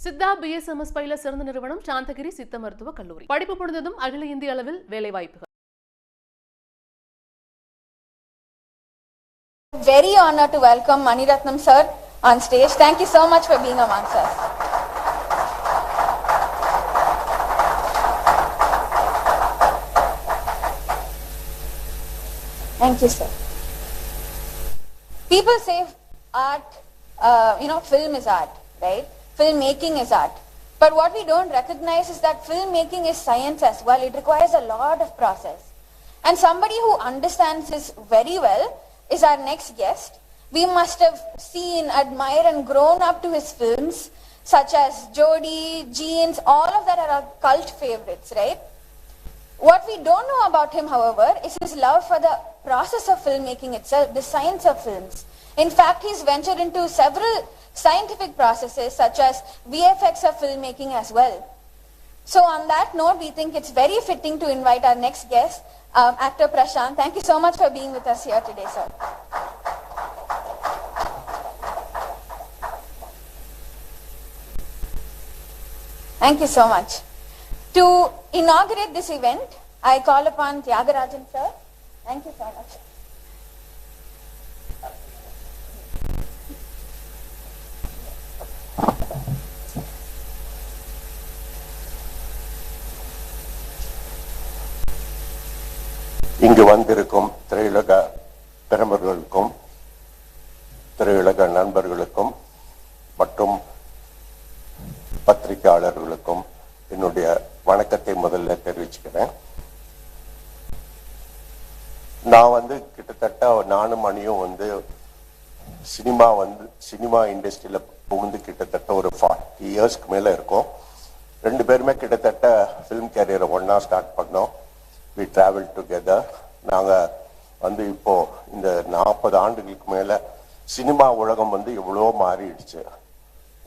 Siddha BSMS பயில சிறந்த நிறுவனம் சாந்தகிரி சித்த மருத்துவ கல்லூரி. படிப்பு முடிந்ததும் அகில இந்திய அளவில் வேலை வாய்ப்புகள். Very honored to welcome Rathnam sir on stage. Thank you so much for being amongst us. Thank you, sir. People say art, film is art, right? Filmmaking is art. But what we don't recognize is that filmmaking is science as well. It requires a lot of process. And somebody who understands this very well is our next guest. We must have seen, admired and grown up to his films such as Jodi, Jeans, all of that are our cult favorites, right? What we don't know about him, however, is his love for the process of filmmaking itself, the science of films. In fact, he's ventured into several scientific processes such as VFX of filmmaking as well. So on that note, we think it's very fitting to invite our next guest, actor Prashanth. Thank you so much for being with us here today, sir. Thank you so much. To inaugurate this event, I call upon Tyagarajan sir. Thank you so much. இங்கு வந்திருக்கும் திரையுலக பெருமர்களுக்கும் திரையுலக நண்பர்களுக்கும் மற்றும் பத்திரிகையாளர்களுக்கும் என்னுடைய வணக்கத்தை முதல்ல தெரிவிச்சுக்கிறேன். நான் கிட்டத்தட்ட நானும் மணியும் சினிமா இண்டஸ்ட்ரியில புகுந்து கிட்டத்தட்ட ஒரு 40 இயர்ஸ்க்கு மேல இருக்கும். ரெண்டு பேருமே கிட்டத்தட்ட ஃபிலிம் கேரியரை ஒன்னா ஸ்டார்ட் பண்ணோம். we traveled together. நாங்க இப்போ இந்த 40 ஆண்டுகளுக்கு மேல சினிமா உலகம் எவ்வளோ மாறிடுச்சு.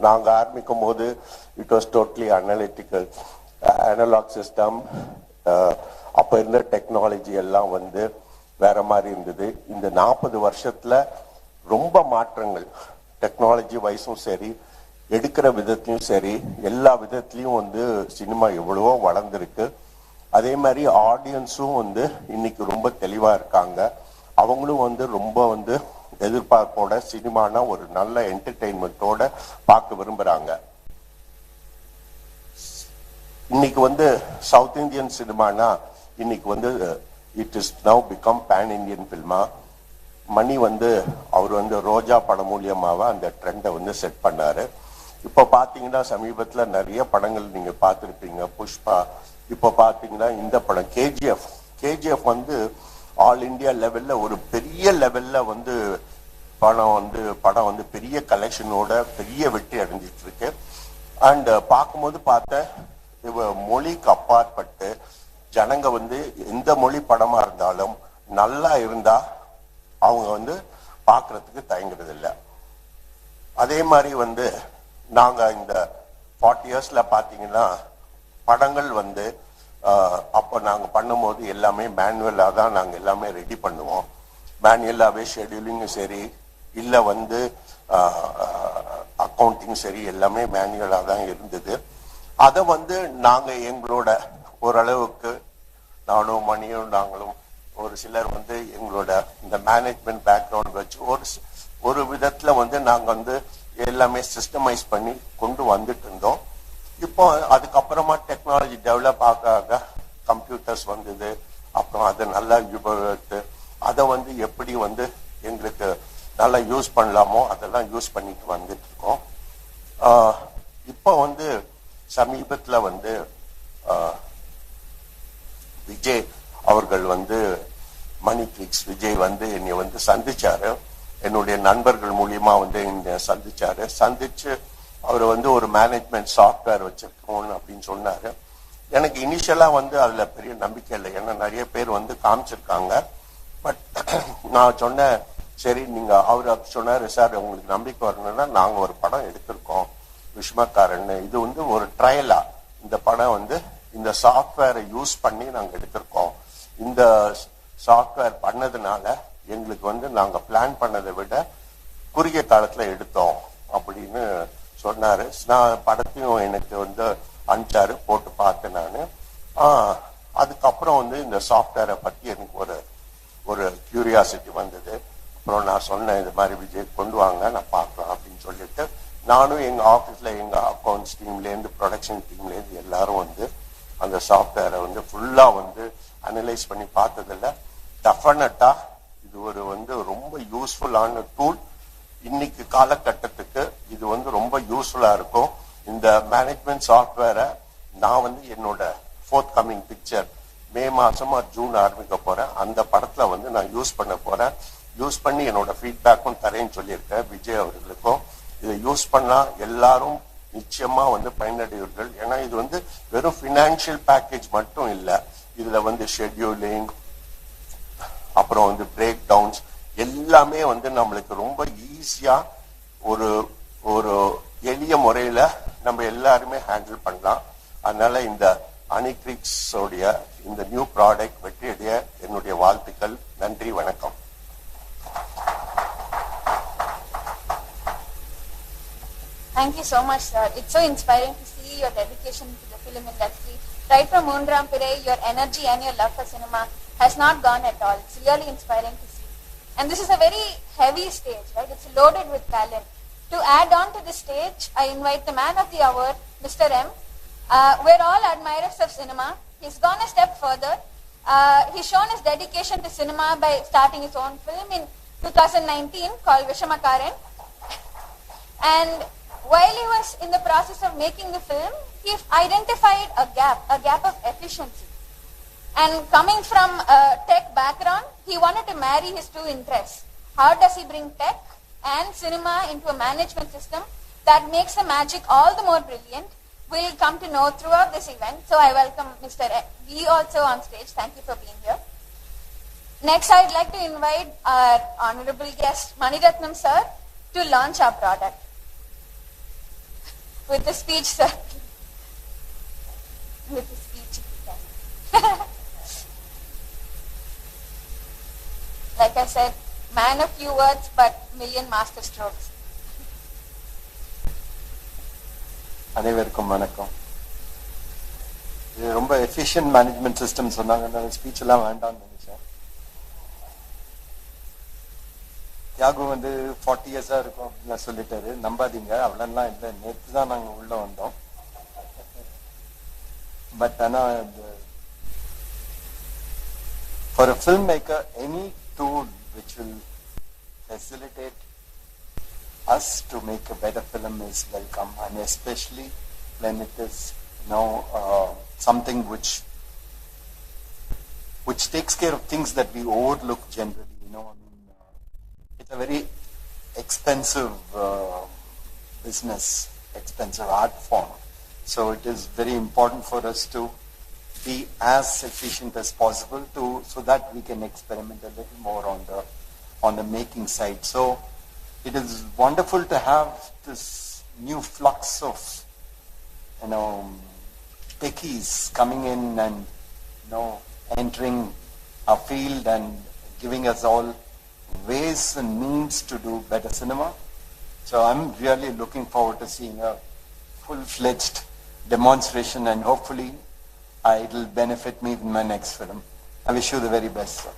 நாங்க ஆரம்பிக்கும் போது it was totally analog system. அப்ப இருந்த டெக்னாலஜி எல்லாம் வேற மாதிரி இருந்தது. இந்த 40 வருஷத்துல ரொம்ப மாற்றங்கள், டெக்னாலஜி வைஸும் சரி, எடுக்கிற விதத்திலையும் சரி, எல்லா விதத்திலையும் சினிமா எவ்வளவோ வளர்ந்துருக்கு. அதே மாதிரி ஆடியன்ஸும் இன்னைக்கு ரொம்ப தெளிவா இருக்காங்க. அவங்களும் ரொம்ப எதிர்பார்ப்போட சினிமானா ஒரு நல்ல என்டர்டெயின்மெண்டோட பார்க்க விரும்புறாங்க. இன்னைக்கு சவுத் இந்தியன் சினிமானா இன்னைக்கு it is now become pan Indian பில்மா. மணி அவர் ரோஜா படம் மூலியமாவ அந்த ட்ரெண்டை செட் பண்ணாரு. இப்ப பாத்தீங்கன்னா சமீபத்துல நிறைய படங்கள் நீங்க பார்த்திருப்பீங்க. புஷ்பா, இப்ப பாத்தீங்கன்னா இந்த படம் கேஜிஎஃப் ஆல் இந்தியா லெவல்ல ஒரு பெரிய லெவல்ல படம் பெரிய கலெக்ஷனோட பெரிய வெற்றி அடைஞ்சிட்டு இருக்கு. அண்ட் பார்க்கும்போது மொழிக்கு அப்பாற்பட்டு ஜனங்க எந்த மொழி படமா இருந்தாலும் நல்லா இருந்தா அவங்க பாக்குறதுக்கு தயங்குறது இல்லை. அதே மாதிரி நாங்க இந்த 40 இயர்ஸ்ல பாத்தீங்கன்னா படங்கள் அப்ப நாங்க பண்ணும்போது எல்லாமே மேனுவலா தான் நாங்க எல்லாமே ரெடி பண்ணுவோம். மேனுவலாவே ஷெட்யூலிங்கும் சரி, இல்ல அக்கௌண்டிங் சரி, எல்லாமே மேனுவலா தான் இருந்தது. அத நாங்க எங்களோட ஓரளவுக்கு நானும் மணியும் நாங்களும் ஒரு சிலர் எங்களோட இந்த மேனேஜ்மெண்ட் பேக்ரவுண்ட் வச்சு ஒரு விதத்துல நாங்க எல்லாமே சிஸ்டமைஸ் பண்ணி கொண்டு வந்துட்டு இருந்தோம். இப்போ அதுக்கப்புறமா டெக்னாலஜி டெவலப் ஆக கம்ப்யூட்டர்ஸ் வந்தது. அப்புறம் அதை நல்லா உபயோகித்து அதை எப்படி எங்களுக்கு நல்லா யூஸ் பண்ணலாமோ அதெல்லாம் யூஸ் பண்ணிட்டு வந்துட்டு இருக்கோம். இப்போ சமீபத்துல விஜய் அவர்கள் ஹனிஃப்ளிக்ஸ் விஜய் என்னை சந்திச்சாரு. என்னுடைய நண்பர்கள் மூலியமா என்னை சந்திச்சு அவர் ஒரு மேனேஜ்மெண்ட் சாஃப்ட்வேர் வச்சிருக்கோம் அப்படின்னு சொன்னாரு. எனக்கு இனிஷியலா அதுல பெரிய நம்பிக்கை இல்லை. ஏன்னா நிறைய பேர் காமிச்சிருக்காங்க. பட் நான் சொன்னேன், சரி நீங்க அவரு சொன்னாரு, சார் உங்களுக்கு நம்பிக்கை வரணும்னா நாங்க ஒரு படம் எடுத்திருக்கோம் விஸ்மக்காரன். இது ஒரு ட்ரையலா இந்த படம் இந்த சாஃப்ட்வேரை யூஸ் பண்ணி நாங்க எடுத்திருக்கோம். இந்த சாஃப்ட்வேர் பண்ணதுனால எங்களுக்கு நாங்க பிளான் பண்ணதை விட குறுகிய காலத்துல எடுத்தோம் அப்படின்னு சொன்னாரு. நான் படத்தையும் எனக்கு வந்து அனுப்பிச்சாரு, போட்டு பார்த்தேன் நான். அதுக்கப்புறம் வந்து இந்த சாஃப்ட்வேரை பத்தி எனக்கு ஒரு கியூரியாசிட்டி வந்தது. அப்புறம் நான் சொன்னேன், இது மாதிரி விஜய் கொண்டு வாங்க, நான் பார்க்கலாம் அப்படின்னு சொல்லிட்டு நானும் எங்க ஆபீஸ்ல எங்க அக்கௌண்ட்ஸ் டீம்லேருந்து ப்ரொடக்ஷன் டீம்லேருந்து எல்லாரும் வந்து அந்த சாஃப்ட்வேரை வந்து ஃபுல்லா வந்து அனலைஸ் பண்ணி பார்த்ததில்ல. டெஃபினட்டா இது வந்து ரொம்ப யூஸ்ஃபுல்லான டூல். இன்னைக்கு காலகட்டத்துக்கு இது வந்து ரொம்ப யூஸ்ஃபுல்லா இருக்கும். இந்த மேனேஜ்மெண்ட் சாஃப்ட்வேரை நான் வந்து என்னோட ஃபோர்த் கமிங் பிக்சர் மே மாசமா ஜூன் ஆரம்பிக்க போறேன். அந்த படத்துல வந்து நான் யூஸ் பண்ண போறேன். யூஸ் பண்ணி என்னோட ஃபீட்பேக்கும் தரேன்னு சொல்லியிருக்கேன் விஜய் அவர்களுக்கும். இதை யூஸ் பண்ணா எல்லாரும் நிச்சயமா வந்து பயனடைவீர்கள். ஏன்னா இது வந்து வெறும் பினான்சியல் பேக்கேஜ் மட்டும் இல்ல, இதுல வந்து ஷெட்யூலிங், அப்புறம் வந்து பிரேக் டவுன்ஸ் எல்லாமே வந்து நம்மளுக்கு ரொம்ப ஈஸியா ஒரு எளிய முறையில நம்ம எல்லாருமே ஹேண்டில் பண்ணலாம். அதனால இந்த ஹனிஃப்ளிக்ஸ் உடைய இந்த நியூ ப்ராடக்ட் வெற்றியடைய என்னுடைய வாழ்த்துக்கள். நன்றி, வணக்கம். Thank you so much, sir. It's so inspiring to see your dedication to the film industry. Right from Moonram Pirai, your energy and your love for cinema has not gone at all. It's really inspiring to see. And this is a very heavy stage, right? It's loaded with talent. To add on to this stage, I invite the man of the hour, Mr. M. We're all admirers of cinema. He's gone a step further. He's shown his dedication to cinema by starting his own film in 2019 called Vishamakaran. And while he was in the process of making the film, he identified a gap of efficiency. And coming from a tech background, he wanted to marry his two interests. How does he bring tech and cinema into a management system that makes the magic all the more brilliant? We'll come to know throughout this event. So I welcome Mr. V also on stage. Thank you for being here. Next, I'd like to invite our honorable guest, Rathnam sir, to launch our product. With the speech, sir. With the speech. Like I said, man of few words, but million master strokes. அனைவருக்கும் வணக்கம். இது ரொம்ப efficient management system சொன்னாங்க. Speech எல்லாம் வேண்டாம்னு நினைச்சேன். தியாகு வந்து 40 இயர்ஸா இருக்கும் அப்படின்னு சொல்லிட்டாரு. நம்பாதீங்க, அவ்வளோலாம் இல்லை. நேற்று தான் நாங்கள் உள்ள வந்தோம். பட் ஆனால் for a film maker any tool which will facilitate us to make a better film is welcome, and especially when it is something which takes care of things that we overlook generally. It's a very expensive business, expensive art form. So it is very important for us to be as efficient as possible so that we can experiment a little more on the making side. So it is wonderful to have this new flux of techies coming in and entering our field and giving us all ways and means to do better cinema. So I'm really looking forward to seeing a full-fledged demonstration, and hopefully it will benefit me in my next film. I wish you the very best, sir.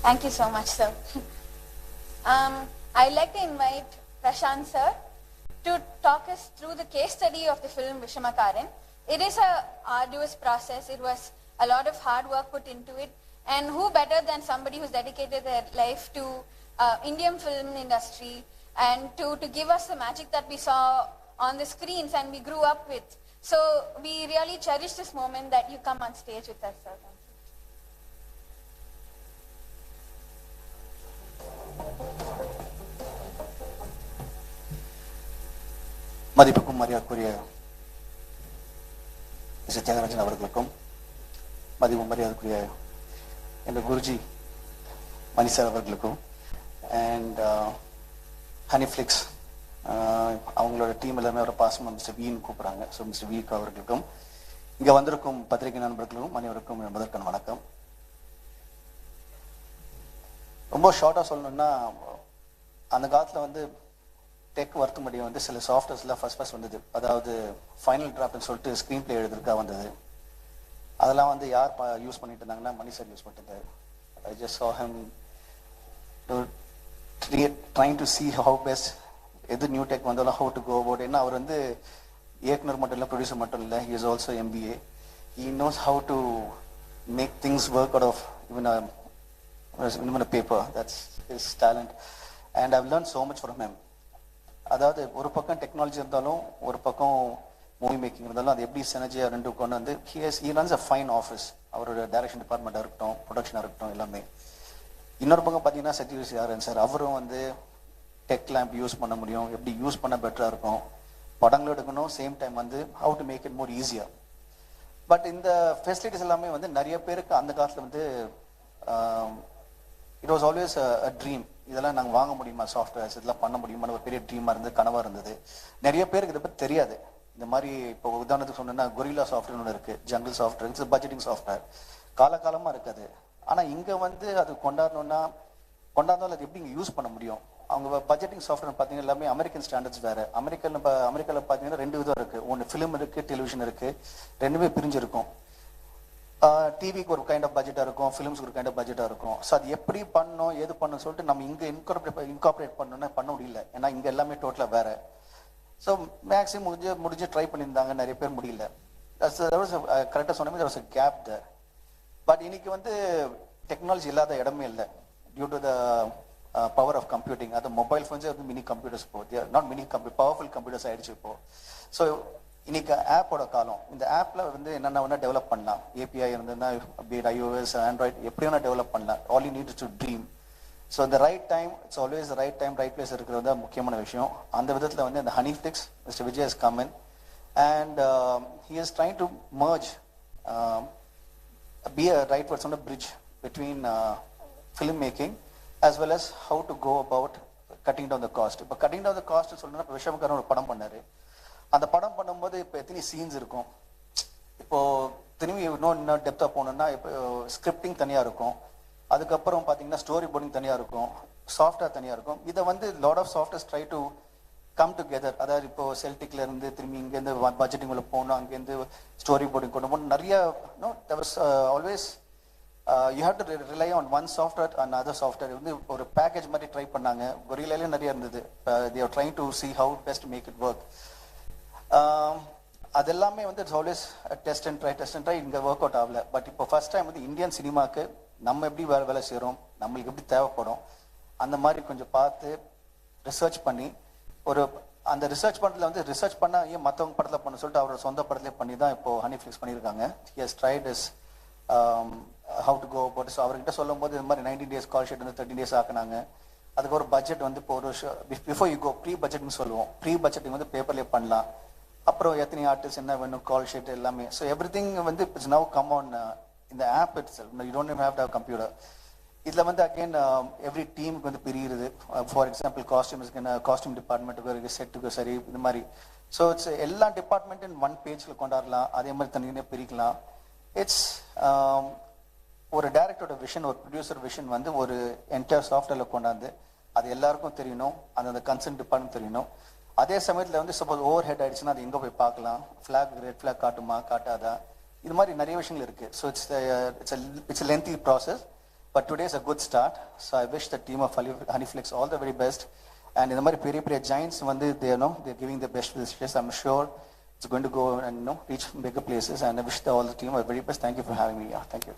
Thank you so much, sir. I'd like to invite Prashanth sir to talk us through the case study of the film Vishamakaran. It is an arduous process. It was a lot of hard work put into it. And who better than somebody who's dedicated their life to Indian film industry and to give us the magic that we saw on the screens and we grew up with. So we really cherish this moment that you come on stage with us, sir. மதிப்புக்கும் மரியாதைக்குரிய தியாகராஜன் அவர்களுக்கும், மதிப்பும் மரியாதைக்குரிய எங்கள் குருஜி மணி sir அவர்களுக்கும், and ஹனிஃப்ளிக்ஸ் அவங்களோட team எல்லாமே ஒரு பாசமாக மிஸ்டர் வின்னு கூப்பிட்றாங்க. ஸோ மிஸ்டர் விக்கு அவர்களுக்கும் இங்கே வந்திருக்கும் பத்திரிகை நண்பர்களுக்கும் அனைவருக்கும் முதற்கண் வணக்கம். ரொம்ப ஷார்ட்டாக சொல்லணும்னா, அந்த காலத்தில் வந்து டெக் வருத்தும்படி வந்து சில சாஃப்ட்வேர்ஸ்லாம் ஃபர்ஸ்ட் வந்தது. அதாவது ஃபைனல் டிராஃப்ட்னு சொல்லிட்டு ஸ்க்ரீன் பிளே எழுதுறதுக்காக வந்தது. அதெல்லாம் வந்து யார் யூஸ் பண்ணிட்டு இருந்தாங்கன்னா மணி சார் யூஸ் பண்ணிட்டு இருந்தார். I just saw him trying to see how best எது நியூ டெக் வந்தாலும் how to go about. ஏன்னா அவர் வந்து இயக்குனர் மட்டும் இல்லை, ப்ரொடியூசர் மட்டும் இல்லை, he is also MBA. He knows how to make things work out of even a paper. That's his talent and I've learned so much from him. அதாவது ஒரு பக்கம் டெக்னாலஜி இருந்தாலும் ஒரு பக்கம் மூவி மேக்கிங் இருந்தாலும் அது எப்படி சினர்ஜியாக ரெண்டு கொண்டு வந்து he runs a fine office. அவரோட டைரக்ஷன் டிபார்ட்மெண்ட்டாக இருக்கட்டும், ப்ரொடக்ஷனாக இருக்கட்டும், எல்லாமே. இன்னொரு பக்கம் பார்த்தீங்கன்னா சத்யவசி ஆரன் சார், அவரும் வந்து டெக் லேம்ப் யூஸ் பண்ண முடியும், எப்படி யூஸ் பண்ண பெட்டராக இருக்கும், படங்களும் எடுக்கணும், சேம் டைம் வந்து how to make it more ஈஸியாக. பட் இந்த ஃபெசிலிட்டிஸ் எல்லாமே வந்து நிறைய பேருக்கு அந்த காலத்தில் வந்து it was always a dream. இதெல்லாம் நாங்கள் வாங்க முடியுமா, சாஃப்ட்வேர்ஸ் இதெல்லாம் பண்ண முடியுமான்னு ஒரு பெரிய ட்ரீமாக இருந்தது, கனவாக இருந்தது. நிறைய பேருக்கு இதை பற்றி தெரியாது. இந்த மாதிரி இப்போ உதாரணத்துக்கு சொன்னேன்னா கொரில்லா சாஃப்ட்வேர்னு ஒன்று இருக்குது, jungle software, it's budgeting software, காலகாலமாக இருக்காது. ஆனால் இங்கே வந்து அது கொண்டாந்தாலும் அது எப்படி இங்கே யூஸ் பண்ண முடியும். அவங்க பட்ஜெட்டிங் சாஃப்ட்வேர் பார்த்தீங்கன்னா எல்லாமே அமெரிக்கன் ஸ்டாண்டர்ட்ஸ் வேறு. அமெரிக்காவில் பார்த்தீங்கன்னா ரெண்டு விதம் இருக்குது. ஒன்று ஃபிலிம் இருக்குது, டெலிவிஷன் இருக்குது, ரெண்டுமே பிரிஞ்சிருக்கும். டிவிக்கு ஒரு கைண்ட் ஆஃப் பட்ஜெட்டாக இருக்கும், ஃபிலிம்ஸ்க்கு ஒரு கைண்ட் ஆஃப் பட்ஜெட்டாக இருக்கும். ஸோ அது எப்படி பண்ணணும், எது பண்ணணும்னு சொல்லிட்டு நம்ம இங்கே இன்கார்பரேட் பண்ணணும்னா பண்ண முடியல. ஏன்னா இங்கே எல்லாமே டோட்டலாக வேறு. ஸோ மேக்ஸிமம் முடிஞ்சு ட்ரை பண்ணியிருந்தாங்க, நிறைய பேர் முடியல. கரெக்டாக சொன்ன மாதிரி ஒரு கேப் தேர். பட் இன்னைக்கு வந்து டெக்னாலஜி இல்லாத இடமே இல்லை. Due to the power of computing. அது மொபைல் ஃபோன்ஸே வந்து mini computers not mini powerful computers ஆயிடுச்சு இப்போ. ஸோ இன்னைக்கு ஆப்போட காலம். இந்த ஆப்ல வந்து என்னென்ன வேணா டெவலப் பண்ணலாம். ஏபிஐ இருந்ததுன்னா iOS, ஆண்ட்ராய்ட் எப்படி வேணா டெவலப் பண்ணலாம். All you need to dream. So இந்த right time, it's always right time, right place இருக்கிறது தான் முக்கியமான விஷயம். அந்த விதத்தில் வந்து இந்த Hanyflix, mister Vijay has come in and he is trying to merge, be a right word on a bridge between film making as well as how to go about cutting down the cost. இப்போ cutting down the cost சொல்லணும்னா இப்போ விஷமக்காரன் ஒரு படம் பண்ணாரு. அந்த படம் பண்ணும்போது இப்போ எத்தனை சீன்ஸ் இருக்கும். இப்போ திரும்பி இன்னும் டெப்த்தாக போகணுன்னா இப்போ ஸ்கிரிப்டிங் தனியாக இருக்கும், அதுக்கப்புறம் பார்த்தீங்கன்னா ஸ்டோரி போர்டிங் தனியாக இருக்கும், சாஃப்ட்வேர் தனியாக இருக்கும். இதை வந்து lot of softwares try to come together. அதாவது இப்போ செல்டிக்ல இருந்து திரும்பி இங்கேருந்து பட்ஜெட்டிங் உள்ள போகணும், அங்கேருந்து ஸ்டோரி போர்டிங் கொண்டு போகணும். நிறைய always you have to rely on one software and other software. வந்து ஒரு பேக்கேஜ் மாதிரி ட்ரை பண்ணாங்க. கொரில்லாலேயும் நிறைய இருந்தது. They are trying to see how best make it work. அது எல்லாமே வந்து it's always test and try இங்கே ஒர்க் அவுட் ஆகல. பட் இப்போ ஃபர்ஸ்ட் டைம் வந்து இந்தியன் சினிமாவுக்கு நம்ம எப்படி வேலை செய்கிறோம், நம்மளுக்கு எப்படி தேவைப்படும், அந்த மாதிரி கொஞ்சம் பார்த்து ரிசர்ச் பண்ணி அந்த ரிசர்ச் பண்ணுறதுல வந்து ரிசர்ச் பண்ணால் ஏன் மற்றவங்க படத்தில் பண்ண சொல்லிட்டு அவரோட சொந்த படத்திலே பண்ணி தான் இப்போ Hanyflix பண்ணியிருக்காங்க. He has tried his how to go about it. So அவர்கிட்ட சொல்லும் போது இந்த மாதிரி 19 days கால் ஷீட் வந்து 13 days ஆக்குனாங்க. அதுக்கு ஒரு பட்ஜெட் வந்து இப்போ ஒரு பிஃபோர் யூ கோ ப்ரீ பட்ஜெட்னு சொல்லுவோம். ப்ரீ பட்ஜெட்டிங் வந்து பேப்பர்லேயே பண்ணலாம். அப்புறம் எத்தனை ஆர்டிஸ்ட் என்ன வேணும், கால் ஷீட் எல்லாமே. ஸோ எவ்ரி திங் வந்து இட்ஸ் நவ் கம் ஆன் இந்த app itself. You don't have to have computer. இதில் வந்து அகெயின் எவ்ரி டீமுக்கு வந்து பிரியுது. ஃபார் எக்ஸாம்பிள் காஸ்டியூம் டிபார்ட்மெண்ட்டுக்கு இருக்குது, செட்டுக்கு சரி, இது மாதிரி. ஸோ இட்ஸ் எல்லா டிபார்ட்மெண்ட்டும் ஒன் பேஜில் கொண்டாடலாம். அதே மாதிரி தனியாக பிரிக்கலாம். இட்ஸ் ஒரு டைரக்டரோட விஷன், ஒரு ப்ரொடியூசர் விஷன் வந்து ஒரு என்டையர் சாஃப்ட்வேரில் கொண்டாந்து அது எல்லாருக்கும் தெரியணும், அந்த கன்சர்ன் டிபார்ட்மெண்ட் தெரியணும். அதே சமயத்தில் வந்து சப்போஸ் ஓவர் ஹெட் ஆயிடுச்சுன்னா அது எங்கே போய் பார்க்கலாம், ஃப்ளாக் ரெட் ஃப்ளாக் காட்டுமா காட்டாதா, இது மாதிரி நிறைய விஷயங்கள் இருக்குது. So it's a lengthy process. But today is a good start. So I wish the team of Hanyflix all the very best. And in the mari peri giants வந்து they're giving the best wishes. I'm sure it's going to go and reach bigger places. And I wish all the team all the very best. Thank you for having me. Yeah, thank you.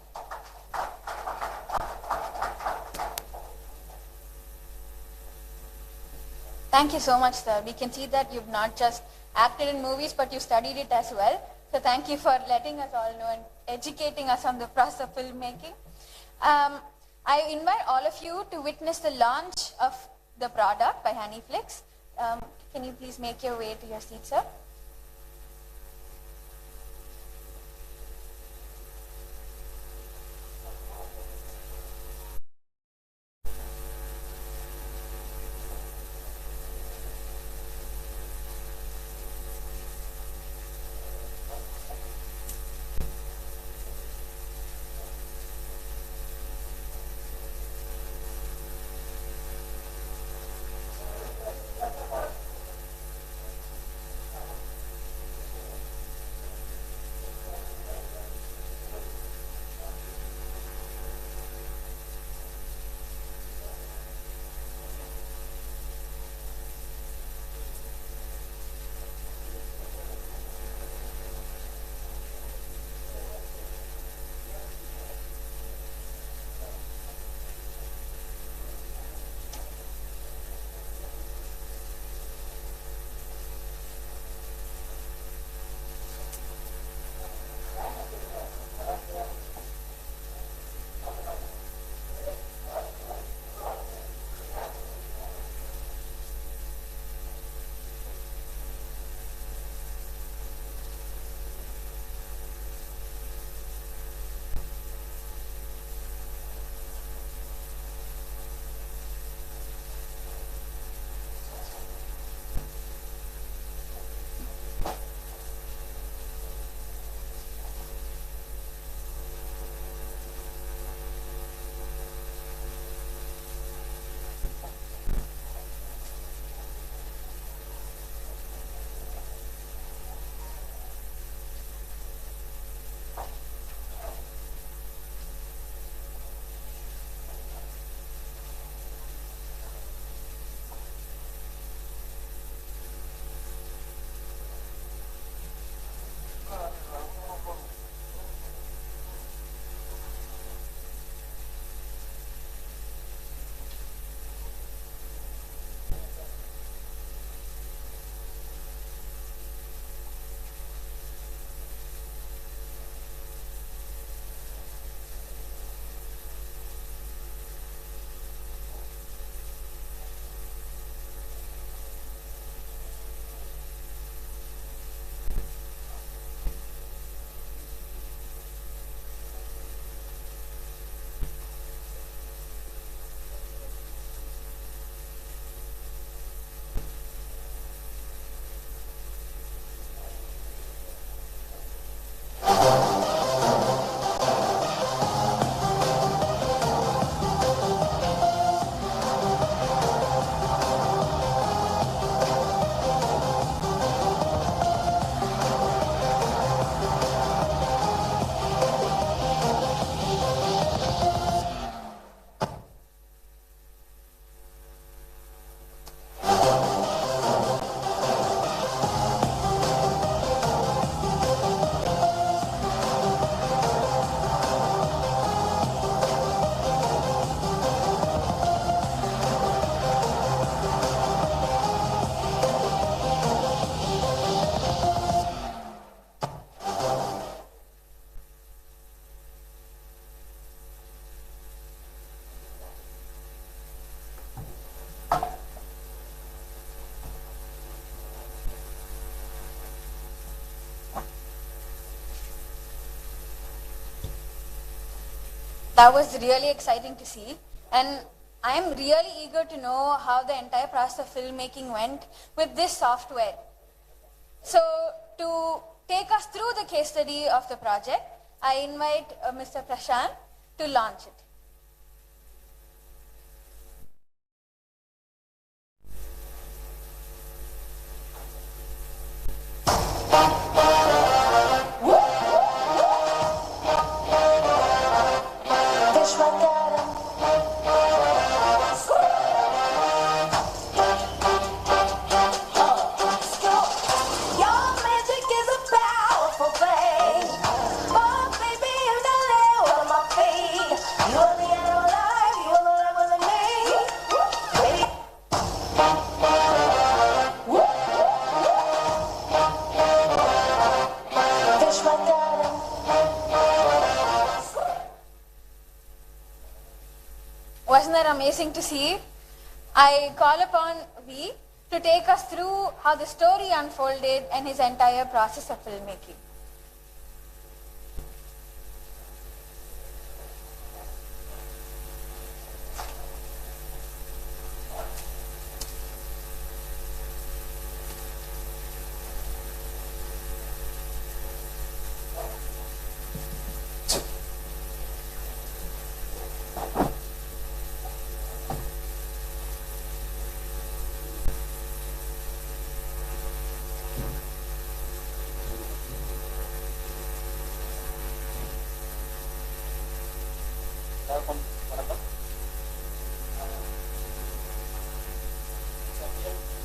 Thank you so much, sir. We can see that you've not just acted in movies, but you studied it as well. So thank you for letting us all know and educating us on the process of filmmaking. I invite all of you to witness the launch of the product by Hanyflix. Can you please make your way to your seat, sir? That was really exciting to see, and I am really eager to know how the entire process of filmmaking went with this software. So to take us through the case study of the project, I invite Mr. Prashanth to launch it. Wasn't that amazing to see? I call upon V to take us through how the story unfolded and his entire process of filmmaking.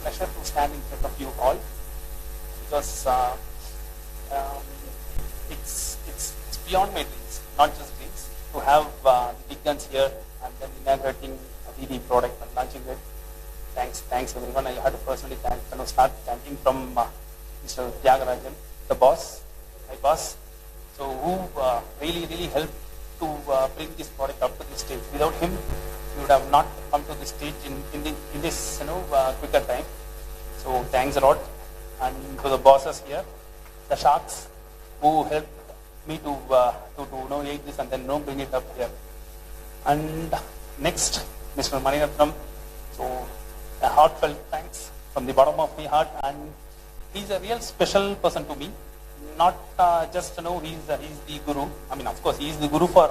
Pleasure to stand in front of you all, because it's beyond my dreams, not just dreams, to have the big guns here and then inaugurating a BD product and launching it. Thanks everyone. I had to personally start thanking from Mr. Tyagarajan, the boss, my boss, so who really helped to bring this product up to this stage. Without him, we would have not come to this stage in this quicker time. So thanks a lot, and to the bosses here, the sharks who helped me to eat this and then bring it up here. And next, Mr. Rathnam. So a heartfelt thanks from the bottom of my heart, and he's a real special person to me. Not just he's the guru. I mean, of course, he is the guru for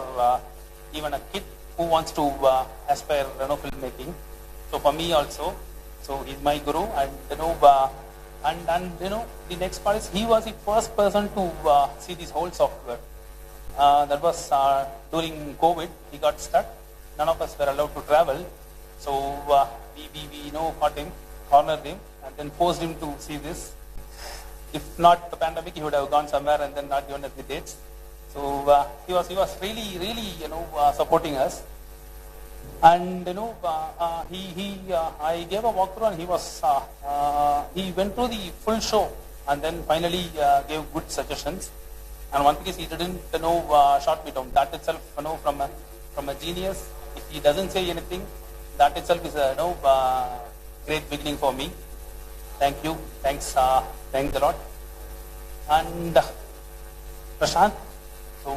even a kid who wants to aspire filmmaking. So for me also, so he's my guru, and the next part is he was the first person to see this whole software. That was during COVID. He got stuck. None of us were allowed to travel, so we caught him, cornered him, and then forced him to see this. If not the pandemic, he would have gone somewhere and then not given us the dates. So he was really supporting us. And I gave a walkthrough, and he went through the full show and then finally gave good suggestions. And one thing is, he didn't shot me down. That itself, from a genius. If he doesn't say anything, that itself is a great beginning for me. Thank you. Thanks a lot. And Prashanth, so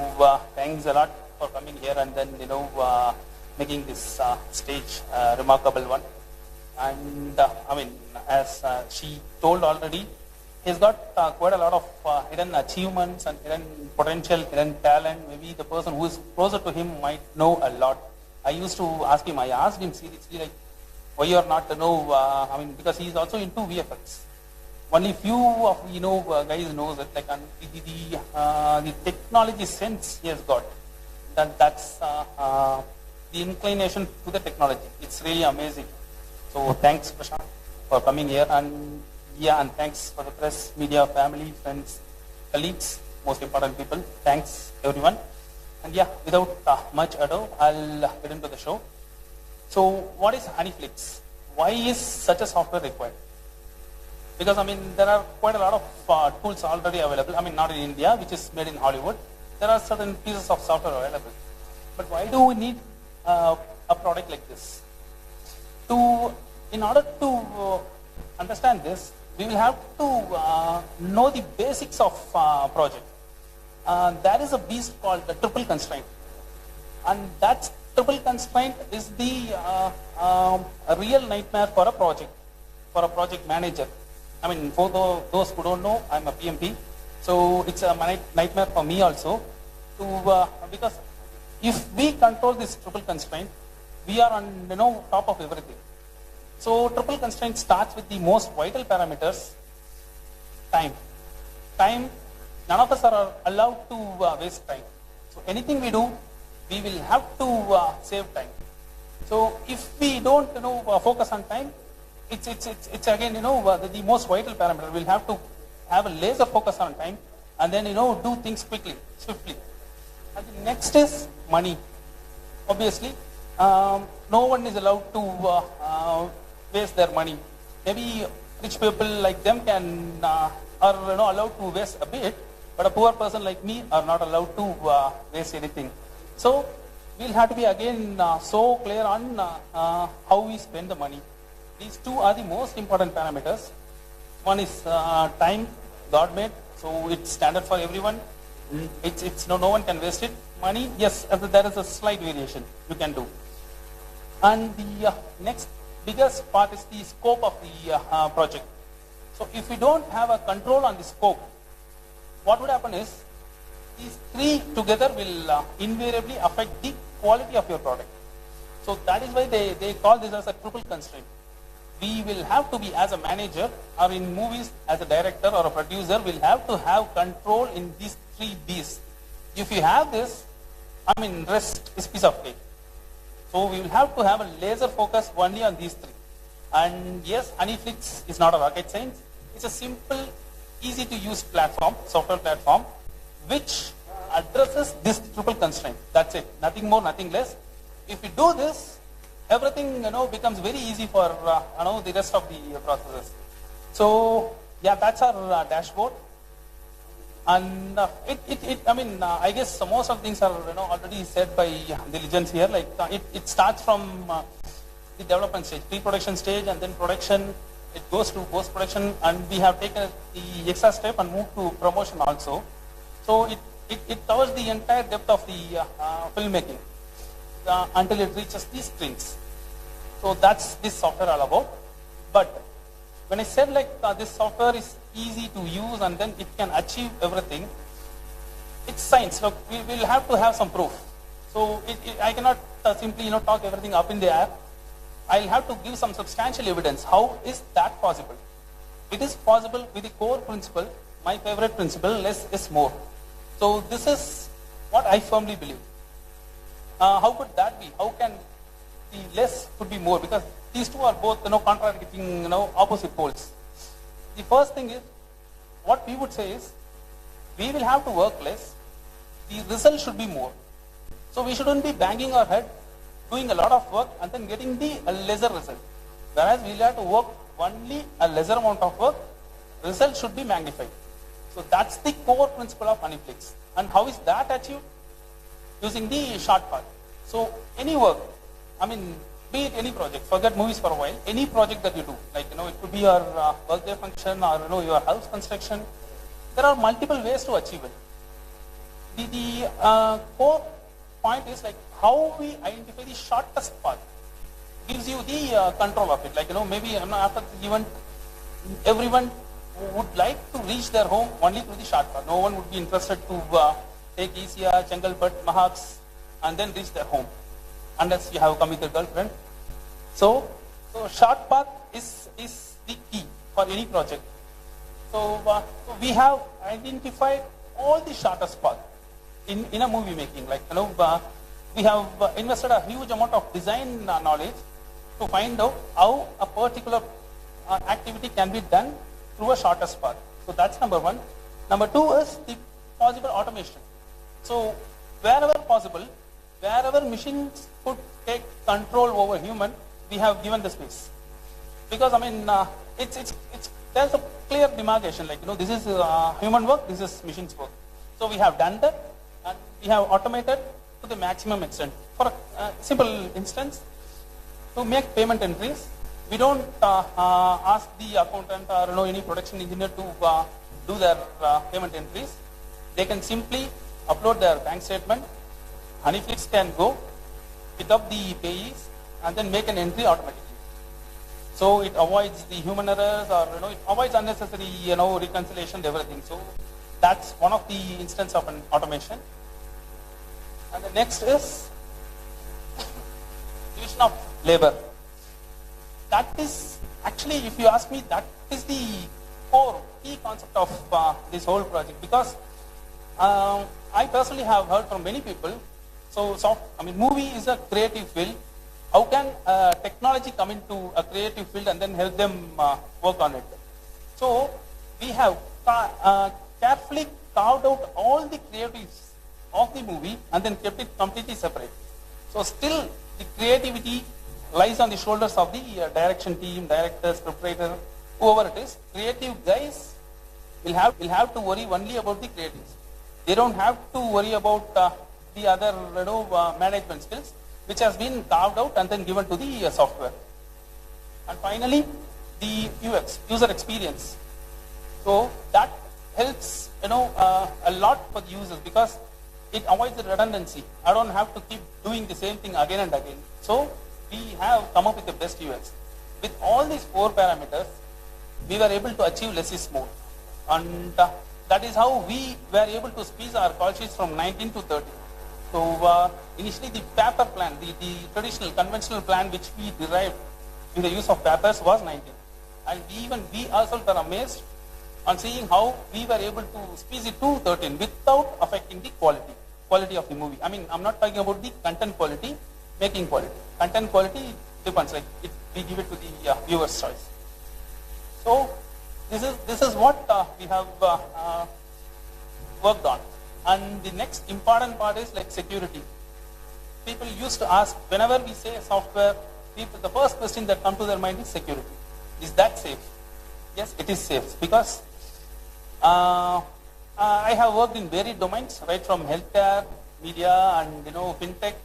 thanks a lot for coming here and then making this stage a remarkable one. And I mean, as she told already, he's got quite a lot of hidden achievements and hidden potential, hidden talent. Maybe the person who is closer to him might know a lot. I asked him seriously, like, why you're not because he's also into VFX. Only few of guys knows it, like the technology sense he has got. That's the inclination to the technology. It's really amazing. So thanks, Prashanth, for coming here, and thanks for the press, media, family, friends, colleagues, most important people. Thanks everyone. And without much ado, I'll get into the show. So what is Hanyflix? Why is such a software required? Because there are quite a lot of tools already available. Not in India, which is made in Hollywood. There are certain pieces of software available. But why do we need a product like this? In order to understand this, we will have to know the basics of project. There is a beast called the Triple Constraint. And that triple constraint is the a real nightmare for a project manager. I mean, for those who don't know, I'm a PMP, so it's a nightmare for me also. Because if we control this triple constraint, we are on top of everything. So triple constraint starts with the most vital parameters. Time. None of us are allowed to waste time. So anything we do, we will have to save time. So if we don't focus on time, it's again the most vital parameter. We'll have to have a laser focus on time, and then do things quickly, swiftly. And the next is money. Obviously, no one is allowed to waste their money. Maybe rich people like them are allowed to waste a bit, but a poor person like me are not allowed to waste anything. So we'll have to be again so clear on how we spend the money. These two are the most important parameters. One is time, God made, so it's standard for everyone. It's no one can waste it. Money, yes, there is a slight variation you can do. And the next biggest part is the scope of the project. So if we don't have a control on the scope, what would happen is these three together will invariably affect the quality of your product. So that is why they call this as a triple constraint. We will have to be, as a manager, or in movies as a director or a producer, will have to have control in these three B's. If you have this, rest is piece of cake. So we will have to have a laser focus only on these three. And yes, Hanyflix is not a rocket science. It's a simple, easy to use platform, software platform, which addresses this triple constraint. That's it. Nothing more, nothing less. If we do this, everything becomes very easy for the rest of the processes. So yeah, that's our dashboard. And I guess most of the things are already said by the legends here. Like it starts from the development stage, pre-production stage, and then production. It goes to post-production, and we have taken the extra step and moved to promotion also. So it covers the entire depth of the filmmaking until it reaches the screens. So that's this software all about. But when I said this software is easy to use and then it can achieve everything, it's science. Look, we will have to have some proof. So I cannot simply talk everything up in the air. I'll have to give some substantial evidence. How is that possible? It is possible with the core principle, my favorite principle, less is more. So this is what I firmly believe. How could that be? How can the less could be more? Because these two are both contradicting opposite poles. The first thing is, what we would say is, we will have to work less, the result should be more. So we shouldn't be banging our head, doing a lot of work and then getting the lesser result. Whereas we will have to work only a lesser amount of work, result should be magnified. So that's the core principle of Hanyflix. And how is that achieved? Using the shortcut. So any work, be it any project, forget movies for a while, any project that you do, it could be your birthday function or your house construction, there are multiple ways to achieve it. The core point is how we identify the shortest path gives you the control of it. Maybe after the event, everyone would like to reach their home only through the shortcut. No one would be interested to take ECR, Chengalpet, Mahaks, and then reach their home, unless you have come with your girlfriend. So short path is the key for any project. So we have identified all the shortest path in a movie making. We have invested a huge amount of design knowledge to find out how a particular activity can be done through a shortest path. So that's number one. Number two is the possible automation. So wherever possible, wherever machines could take control over human, we have given the space. Because there's a clear demarcation. This is human work, this is machines work. So we have done that, and we have automated to the maximum extent. For a simple instance, to make payment entries, we don't ask the accountant or any production engineer to do their payment entries. They can simply upload their bank statement, Hanyflix can go, pick up the payees, and then make an entry automatically. So it avoids the human errors, or it avoids unnecessary reconciliation, everything. So that's one of the instances of an automation. And the next is division of labor. That is actually, if you ask me, that is the core key concept of this whole project, because I personally have heard from many people. So movie is a creative field. How can technology come into a creative field and then help them work on it? So we have carefully carved out all the creatives of the movie and then kept it completely separate. So still the creativity lies on the shoulders of the direction team, director, scriptwriter, whoever it is. Creative guys will have to worry only about the creatives. They don't have to worry about the other management skills, which has been carved out and then given to the software. And finally, the UX, user experience. So that helps a lot for the users, because it avoids the redundancy. I don't have to keep doing the same thing again and again. So we have come up with the best UX. With all these 4 parameters, we were able to achieve less is more. And that is how we were able to squeeze our call sheets from 19 to 30. So initially the paper plan, the traditional conventional plan which we derived in the use of papers was 19. And we ourselves were amazed on seeing how we were able to squeeze it to 13 without affecting the quality of the movie. I mean, I'm not talking about the content quality, making quality. Content quality depends, like we give it to the viewer's choice. So this is what we have worked on. And the next important part is like security. People used to ask, whenever we say software, the first question that comes to their mind is security. Is that safe? Yes, it is safe, because I have worked in varied domains, right from healthcare, media, and fintech.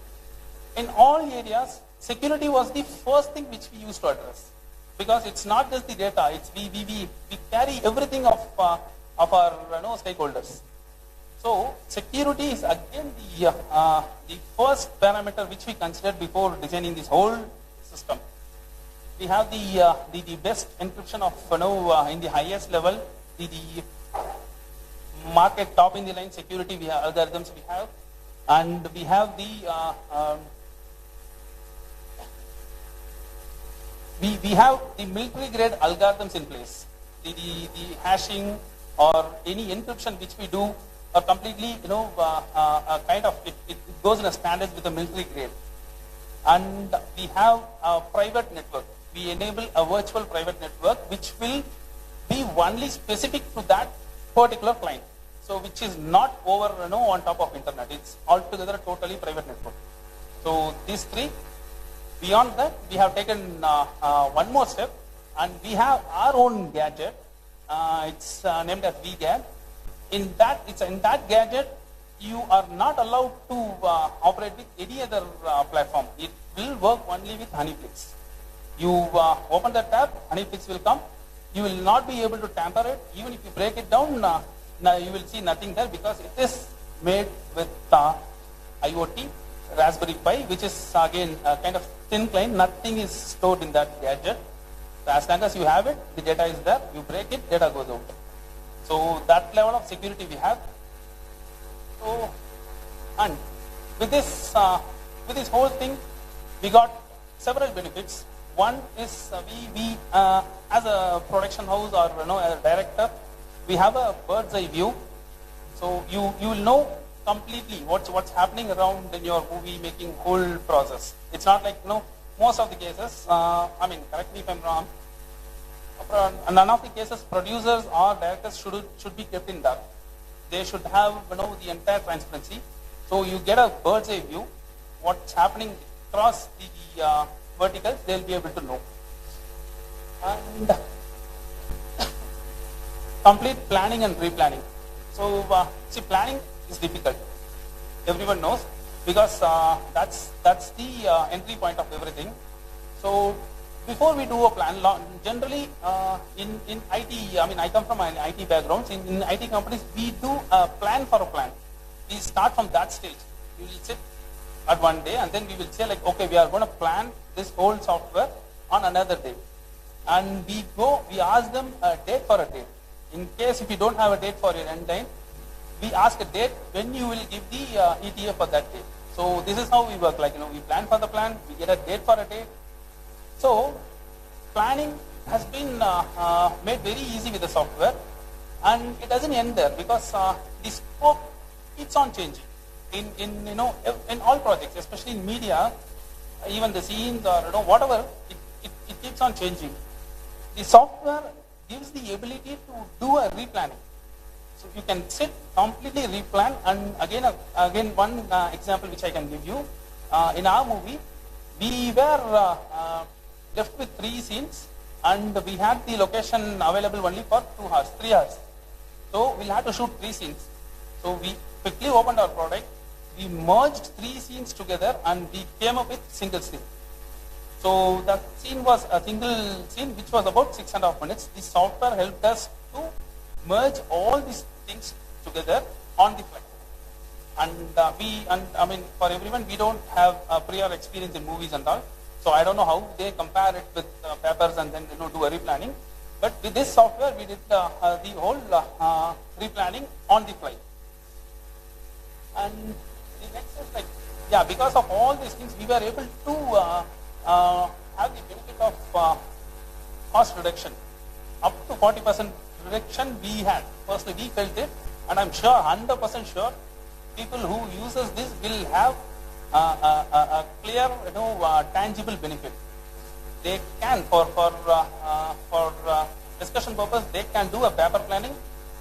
In all areas, security was the first thing which we used to address, because it's not just the data. It's we carry everything of our stakeholders. So security is again the first parameter which we considered before designing this whole system. We have the best encryption of in the highest level, the market top in the line security algorithms we have, and we have we have the military grade algorithms in place. The hashing or any encryption which we do are completely kind of it goes in a standards with a military grade. And we have a private network. We enable a virtual private network which will be only specific to that particular client. So which is not over on top of internet. It's altogether a totally private network. So these 3. Beyond that, we have taken one more step, and we have our own gadget. It's named as VGAD. In that gadget, you are not allowed to operate with any other platform. It will work only with Hanyflix. You open the tab, Hanyflix will come. You will not be able to tamper it. Even if you break it down, you will see nothing there, because it is made with IoT, Raspberry Pi, which is again kind of thin client. Nothing is stored in that gadget. So as long as you have it, the data is there. You break it, data goes out. So that level of security we have. So, and with this whole thing, we got several benefits. One is we as a production house or as a director, we have a bird's eye view. So you will know completely what's happening around in your movie making whole process. It's not like most of the cases. I mean, correct me if I'm wrong. None of the cases producers or directors should be kept in dark. They should have the entire transparency. So you get a bird's eye view. What's happening across the verticals, they'll be able to know. And complete planning and replanning. So see, planning is difficult. Everyone knows, because that's the entry point of everything. So before we do a plan, generally in IT, I mean, I come from an IT background. In IT companies, we do a plan for a plan. We start from that stage. We will sit at one day, and then we will say like, okay, we are going to plan this whole software on another day. And we ask them a date for a date. In case if you don't have a date for your end time, we ask a date when you will give the ETA for that date. So this is how we work, like, we plan for the plan, we get a date for a date. So planning has been made very easy with the software, and it doesn't end there, because the scope keeps on changing in all projects, especially in media, even the scenes or whatever, it keeps on changing. The software gives the ability to do a replanning. So you can sit completely replan, and again one example which I can give you, in our movie, we were left with 3 scenes, and we had the location available only for 3 hours. So we'll have to shoot 3 scenes. So we quickly opened our product, we merged 3 scenes together, and we came up with single scene. So the scene was a single scene which was about 6.5 minutes. The software helped us to merge all these things together on the fly. And for everyone, we don't have a prior experience in movies and all. So I don't know how they compare it with papers and then do a replanning. But with this software, we did the whole replanning on the fly. And the next is like, because of all these things, we were able to have the benefit of cost reduction. Up to 40% reduction we had. Personally, we felt it, and I'm sure, 100% sure, people who uses this will have a clear, tangible benefit. They can, for discussion purpose, they can do a paper planning,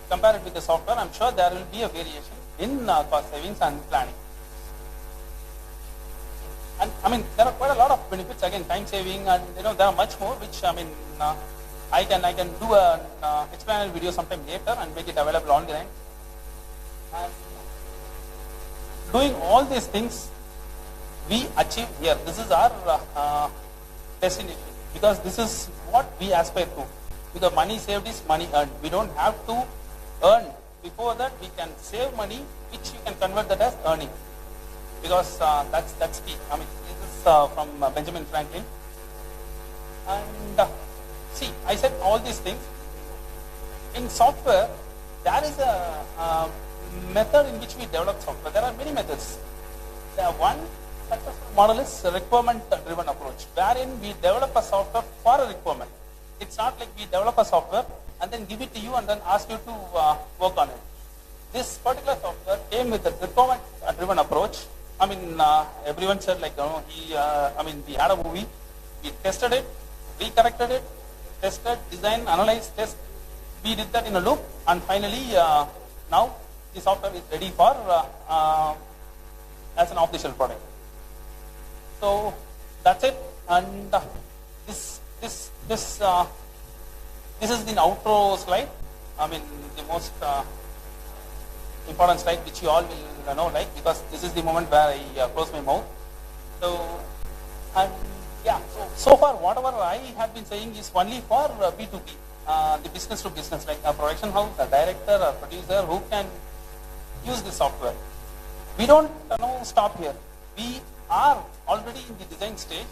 compare it with the software. I'm sure there will be a variation in cost savings and planning. And there are quite a lot of benefits, again, time saving, and there are much more, which I can do an explanatory video sometime later and make it available online. And doing all these things, we achieve here. This is our destination, because this is what we aspire to. Because money saved is money earned. We don't have to earn. Before that, we can save money, which you can convert that as earning. Because that's key. This is from Benjamin Franklin. And see, I said all these things. In software, there is a method in which we develop software. There are many methods. One successful model is a requirement-driven approach, wherein we develop a software for a requirement. It's not like we develop a software and then give it to you and then ask you to work on it. This particular software came with a requirement-driven approach. Everyone said like, we had a movie, we tested it, we corrected it, tested, designed, analyzed, test. We did that in a loop, and finally, now the software is ready for as an off-the-shelf product. So that's it, and this is the outro slide. The most important slide, which you all will know, because this is the moment where I close my mouth. So far whatever I have been saying is only for B2B, the business to business, like a production house, a director, a producer who can use the software. We don't stop here. We are already in the design stage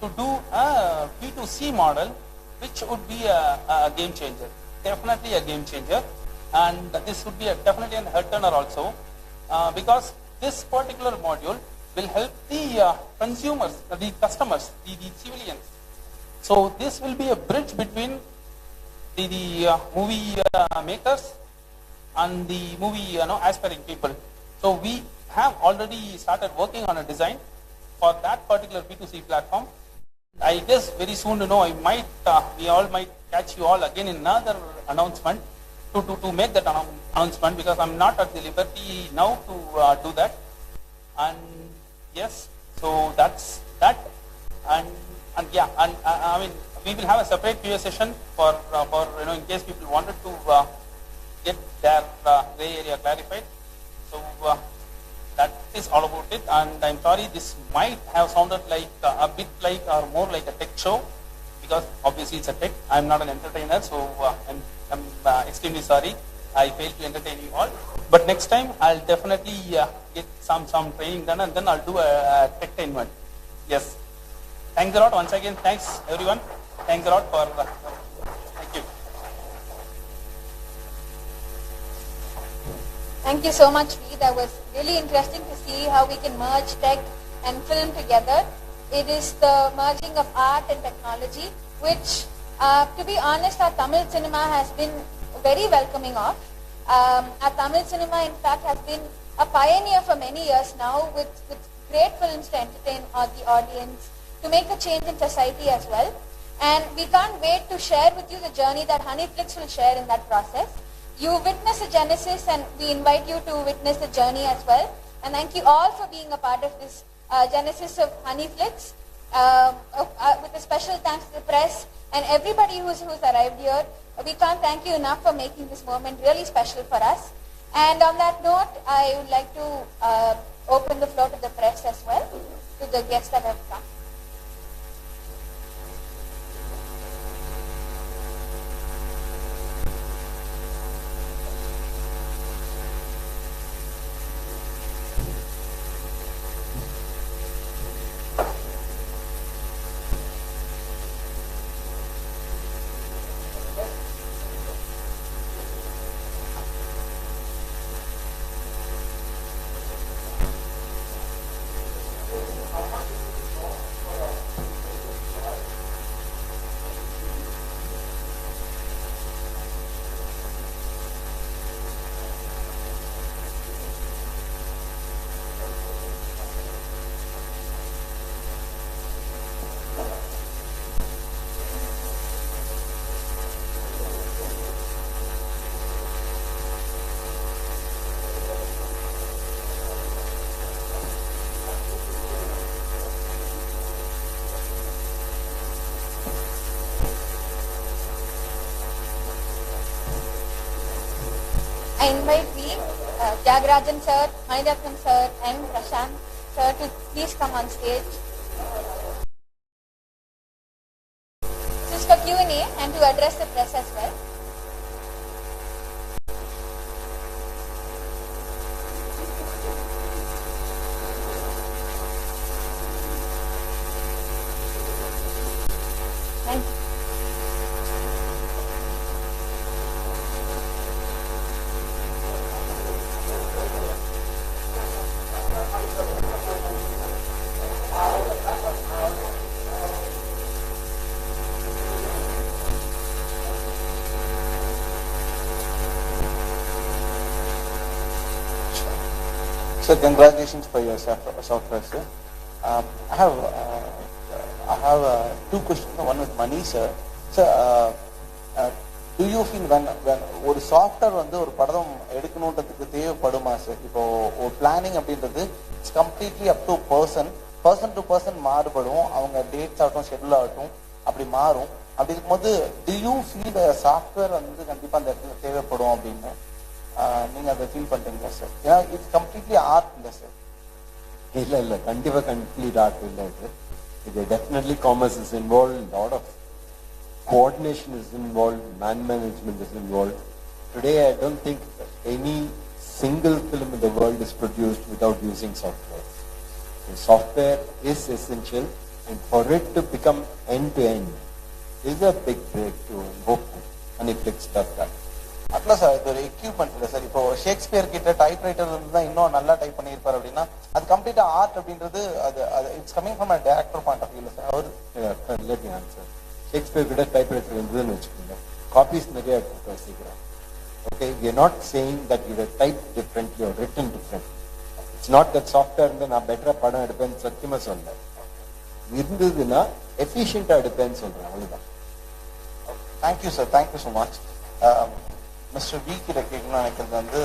to do a B2C model, which would be a game changer, definitely a game changer. And this would be definitely a head turner also, because this particular module will help the consumers, the customers, the civilians. So this will be a bridge between the movie makers and the movie aspiring people. So we have already started working on a design for that particular B2C platform. I guess very soon, we all might catch you all again in another announcement to make that announcement, because I'm not at the liberty now to do that. And yes, so that's that. And we will have a separate QA session for in case people wanted to get their gray area clarified. So that is all about it. And I'm sorry, this might have sounded like a bit like or more like a tech show, because obviously it's a tech. I'm not an entertainer, so I'm extremely sorry I failed to entertain you all. But next time I'll definitely get some training done, and then I'll do a tech-tainment. Yes. Thanks a lot once again. Thanks everyone. Thanks a lot for. Thank you. Thank you so much, Vee. That was really interesting to see how we can merge tech and film together. It is the merging of art and technology, which, to be honest, our Tamil cinema has been very welcoming of. Our Tamil cinema, in fact, has been a pioneer for many years now with great films to entertain the audience, to make a change in society as well. And we can't wait to share with you the journey that Hanyflix will share in that process. You witness the genesis, and we invite you to witness the journey as well. And thank you all for being a part of this genesis of Hanyflix. With a special thanks to the press and everybody who's arrived here. We can't thank you enough for making this moment really special for us. And on that note, I would like to open the floor to the press as well, to the guests that have come. I invite Vee, Tyagarajan sir, Rathnam sir and Prashanth sir to please come on stage. This is for Q&A and to address the press as well. Thank you. So congratulations for your software, sir. I have two questions. One with Mani, sir. Sir, do you feel when ஒரு software வந்து ஒரு படம் எடுக்கணுன்றதுக்கு தேவைப்படுமா sir? இப்போ ஒரு planning அப்படின்றது it's completely up to person to person மாறுபடும். அவங்க டேட்ஸ் ஆகட்டும், ஷெட்யூல் ஆகட்டும், அப்படி மாறும். அப்படி இருக்கும்போது do you feel சாஃப்ட்வேர் வந்து கண்டிப்பா அந்த இடத்துல தேவைப்படும் அப்படின்னு நீங்க அதை ஃபீல் பண்றீங்களா சார்? ஏன்னா இது கம்ப்ளீட்லி ஆர்ட் இல்லை சார். இல்ல கண்டிப்பா கம்ப்ளீட் ஆர்ட் இல்லை. இது definitely commerce is involve, lot of coordination is involved, man management is involved. Today I don't think any single film in the world is produced without using software. So software is essential, and for it to become end to end is a big breakthrough, and hope Hanyflix does that. Atlee sir, இது ஒரு equipment இல்லை sir. இப்போ Shakespeare கிட்ட type writer தான் இன்னும் நல்லா type பண்ணியிருப்பார் அப்படின்னா அது கம்ப்ளீட்டா ஆர்ட் அப்படின்றது அது it's coming from a director point of view sir. அவர் let me answer. ஷேக்ஸ்பியர் கிட்ட டைப்ரைட்டர் இருந்ததுன்னு வச்சுக்கோங்க, காப்பீஸ் நிறைய எடுத்து வச்சுக்கிறோம். Okay, we are not saying that you have typed differently or written differently. It's not that software இருந்து நான் பெட்டரா படம் எடுப்பேன்னு சத்தியமா சொல்ல, இருந்ததுன்னா எஃபிஷியண்டா எடுப்பேன்னு சொல்றேன், அவ்வளவுதான். Thank you sir, thank you so much. Mister we கிட்ட கேட்கணும்னு நினைக்கிறது வந்து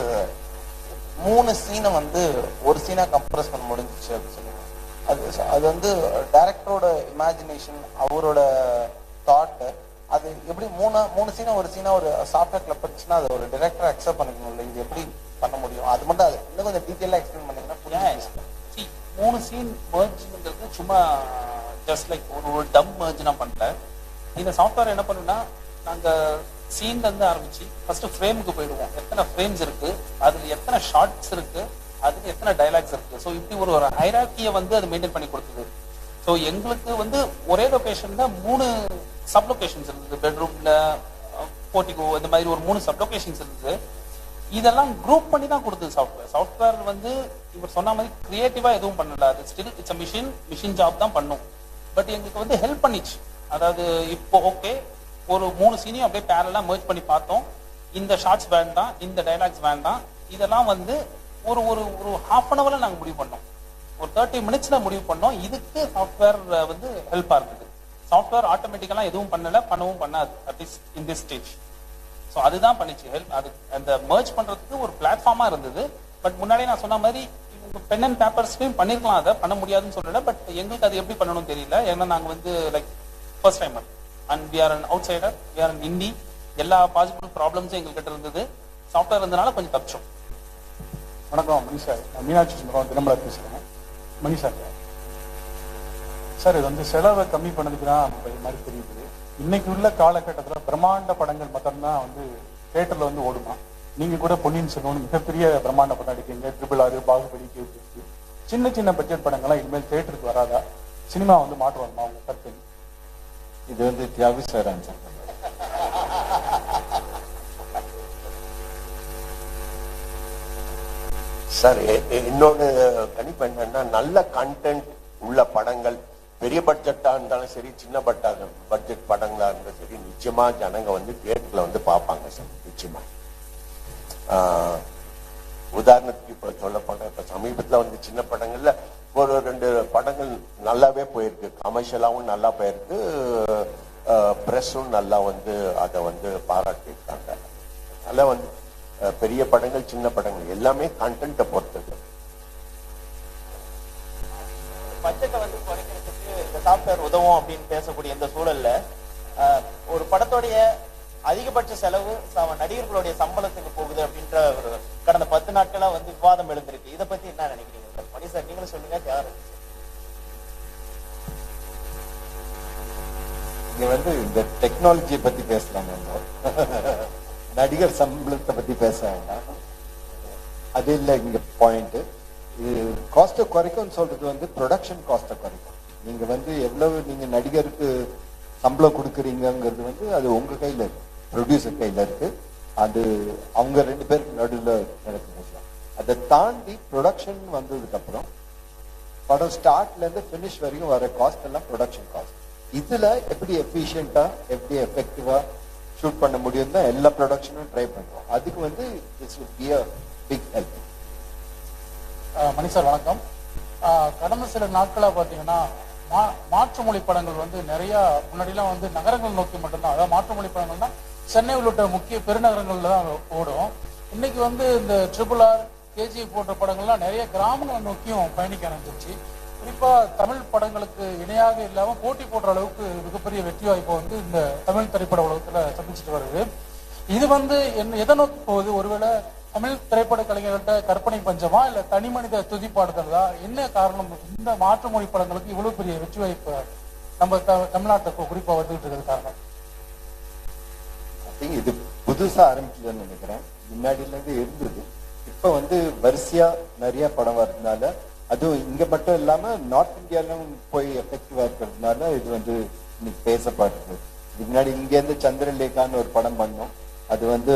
3 சீனை வந்து ஒரு சீனா கம்ப்ரஸ் பண்ண முடிஞ்சிச்சு அப்படின்னு சொல்லுவாங்க. அது வந்து டைரக்டரோட இமேஜினேஷன், அவரோட தாட். அது எப்படி மூணு சீனா ஒரு சீனா ஒரு சாஃப்ட்வேர்ல படிச்சுன்னா அது ஒரு டைரக்டர் அக்செப்ட் பண்ணிக்கணும்ல, இது எப்படி பண்ண முடியும்? அது மட்டும் அது இன்னும் கொஞ்சம் டீட்டெயிலாக எக்ஸ்பிளைன் பண்ணீங்கன்னா. 3 சீன் மர்ஜ்ங்கிறது சும்மா ஜஸ்ட் லைக் ஒரு டம் மர்ஜ் நான் பண்ணல. இந்த சாஃப்ட்வேர் என்ன பண்ணுன்னா, நாங்க சீன்ல இருந்து ஆரம்பிச்சு ஃபர்ஸ்ட் ஃப்ரேமுக்கு போயிடுவோம். எத்தனை ஃப்ரேம்ஸ் இருக்கு, அதுல எத்தனை ஷார்ட்ஸ் இருக்கு, அதுக்கு எத்தனை டைலாக்ஸ் இருக்கு. ஸோ இப்படி ஒரு ஹைரார்கியை வந்து அது மெயின்டைன் பண்ணி கொடுத்தது. ஸோ எங்களுக்கு வந்து ஒரே லொகேஷன்ல 3 சப் லொகேஷன்ஸ் இருந்தது. பெட்ரூம்ல, போர்ட்டிகோ, இந்த மாதிரி ஒரு 3 சப் லொகேஷன்ஸ் இருந்தது. இதெல்லாம் குரூப் பண்ணி தான் கொடுத்தது சாஃப்ட்வேர். சாஃப்ட்வேர் வந்து இவர் சொன்ன மாதிரி கிரியேட்டிவா எதுவும் பண்ணல. அது ஸ்டில் இட்ஸ் மிஷின் ஜாப் தான் பண்ணும். பட் எங்களுக்கு வந்து ஹெல்ப் பண்ணிச்சு. அதாவது இப்போ ஓகே, ஒரு 3 சீனையும் அப்படியே பேரலா மெர்ஜ் பண்ணி பார்த்தோம். இந்த ஷார்ட்ஸ் வேண்டாம், இந்த டைலாக்ஸ் வேண்டாம், இதெல்லாம் வந்து ஒரு ஒரு ஒரு ஹாஃப் அன் அவர்ல நாங்கள் முடிவு பண்ணோம். ஒரு 30 மினிட்ஸ்ல முடிவு பண்ணோம். இதுக்கு சாஃப்ட்வேர் வந்து ஹெல்ப்பா இருக்குது. சாஃப்ட்வேர் ஆட்டோமேட்டிக்கலா எதுவும் பண்ணவும் பண்ணாது, at least in this stage. So அதுதான் பண்ணிச்சு ஹெல்ப். அது அந்த மெர்ஜ் பண்றதுக்கு ஒரு பிளாட்ஃபார்மா இருந்தது. பட் முன்னாடியே நான் சொன்ன மாதிரி பென் அண்ட் பேப்பர்ஸ்லையும் பண்ணிருக்கலாம், அதை பண்ண முடியாதுன்னு சொல்லல. பட் எங்களுக்கு அது எப்படி பண்ணணும்னு தெரியல. ஏன்னா நாங்கள் வந்து like first timer and we are an outsider, we are an indie. எல்லா பாசிபிள் ப்ராப்ளம்ஸும் எங்ககிட்ட இருந்தது. சாஃப்ட்வேர் இருந்தனால கொஞ்சம் தப்பிச்சோம். வணக்கம் மணி சார், நான் மீனாட்சி சுந்தரம் தினமலர் பேசுகிறேன். மணி சார், சார் இது வந்து செலவை கம்மி பண்ணதுக்கு தான் மாதிரி தெரியுது. இன்னைக்கு உள்ள காலகட்டத்தில் பிரம்மாண்ட படங்கள் மட்டும்தான் வந்து தியேட்டரில் வந்து ஓடுமா. நீங்கள் கூட பொன்னியின் செல்வன் மிகப்பெரிய பிரம்மாண்ட படம் எடுக்கீங்க, ட்ரிபிள் ஆர், பாகுபலி, கேஜிஎஃப். சின்ன சின்ன பட்ஜெட் படங்கள்லாம் இனிமேல் தியேட்டருக்கு வராதா? சினிமா வந்து மாற்று வருமா உங்க கருத்து? இது வந்து தியாகு சார் ஆன்சர் பண்ணுவார். சார், இன்னொன்று கணிப்பு என்னன்னா, நல்ல கண்டென்ட் உள்ள படங்கள் பெரிய பட்ஜெட்டா இருந்தாலும் சரி, சின்ன பட்ஜெட் படங்களா இருந்தாலும் சரி, நிச்சயமா ஜனங்க வந்து தியேட்டர்ல வந்து பார்ப்பாங்க சார், நிச்சயமா. உதாரணத்துக்கு இப்ப சொல்ல போனா, இப்ப சமீபத்துல வந்து சின்ன படங்கள்ல ஒரு 2 படங்கள் நல்லாவே போயிருக்கு, கமர்ஷியலாவும் நல்லா போயிருக்கு, பிரஸும் நல்லா வந்து அதை வந்து பாராட்டியிருக்காங்க. அதனால வந்து பெரிய படங்கள், சின்ன படங்கள் எல்லாமே கண்டென்ட்டை பொறுத்தது. பட்ஜெட்டை வந்து குறைக்கிறதுக்கு இந்த சாஃப்ட்வேர் உதவும் அப்படின்னு பேசக்கூடிய இந்த சூழல்ல ஒரு படத்தோடைய அதிகபட்ச செலவு நடிகர்களுடைய சம்பளத்துக்கு போகுது அப்படின்ற ஒரு கடந்த 10 நாட்களா வந்து விவாதம் எழுந்திருக்கு. இதை பத்தி என்ன நினைக்கிறீங்க சார்? மணி சார், நீங்களும் சொல்லுங்க. இங்க வந்து இந்த டெக்னாலஜியை பத்தி பேசலாம், நடிகர் சம்பளத்தை பத்தி பேச வேண்டாம். அது இல்லை இங்க பாயிண்ட். இது காஸ்ட்டை குறைக்கும்னு சொல்றது வந்து ப்ரொடக்ஷன் காஸ்ட்டை குறைக்கும். நீங்க வந்து எவ்வளவு நீங்க நடிகருக்கு சம்பளம் கொடுக்குறீங்கிறது வந்து அது உங்க கையில இருக்கு, ப்ரொடியூசர் கையில இருக்கு. அது அவங்க 2 பேருக்கு நடுவில் நடக்கும். அதை தாண்டி ப்ரொடக்ஷன் வந்ததுக்கு அப்புறம் படம் ஸ்டார்ட்ல இருந்து பினிஷ் வரைக்கும் வர காஸ்ட் எல்லாம் ப்ரொடக்ஷன் காஸ்ட். இதுல எப்படி எஃபிஷியன்டா, எப்படி எஃபெக்டிவா ஷூட் பண்ண முடியும் தான் எல்லா ப்ரொடக்ஷனும் ட்ரை பண்றோம். அதுக்கு வந்து this would be a big help. Mani sir வணக்கம். கடந்த சில நாட்களா பாத்தீங்கன்னா மாற்று மொழி படங்கள் வந்து நிறைய, முன்னாடிலாம் வந்து நகரங்கள் நோக்கி மட்டும்தான், அதாவது மாற்று மொழி படங்கள்னா சென்னை உள்ளிட்ட முக்கிய பெருநகரங்கள்ல தான் ஓடும். இன்னைக்கு வந்து இந்த ட்ரிபிள் ஆர், கேஜிஎஃப் போன்ற படங்கள்லாம் நிறைய கிராமங்களை நோக்கியும் பயணிக்க ஆரம்பிச்சிருச்சு. குறிப்பா தமிழ் படங்களுக்கு இணையாக இல்லாம போட்டி போடுற அளவுக்கு மிகப்பெரிய வெற்றி வாய்ப்பை வந்து இந்த தமிழ் திரைப்பட உலகத்துல சந்திச்சுட்டு வருது. இது வந்து எதை நோக்கி போகுது? ஒருவேளை தமிழ் திரைப்பட கலைஞர்கள்ட்ட கற்பனை பஞ்சமா, இல்ல தனி மனித துதிப்பாடுதலா? என்ன காரணம் இந்த மாற்று மொழி படங்களுக்கு இவ்வளவு பெரிய வெற்றி வாய்ப்பு நம்ம தமிழ்நாட்டுக்கு குறிப்பா வந்துகிட்டு இருக்கிறது காரணம்? இது புதுசா ஆரம்பிச்சதுன்னு நினைக்கிறேன். முன்னாடில இருந்து இருந்தது. இப்ப வந்து வரிசையா நிறைய படம் வர்றதுனால, அதுவும் இங்க மட்டும் இல்லாம நார்த் இந்தியாலும் போய் எஃபெக்டிவா இருக்கிறதுனால இது வந்து இன்னைக்கு பேசப்படுறது. முன்னாடி இங்க இருந்து சந்திரலேகான்னு ஒரு படம் பண்ணோம். அது வந்து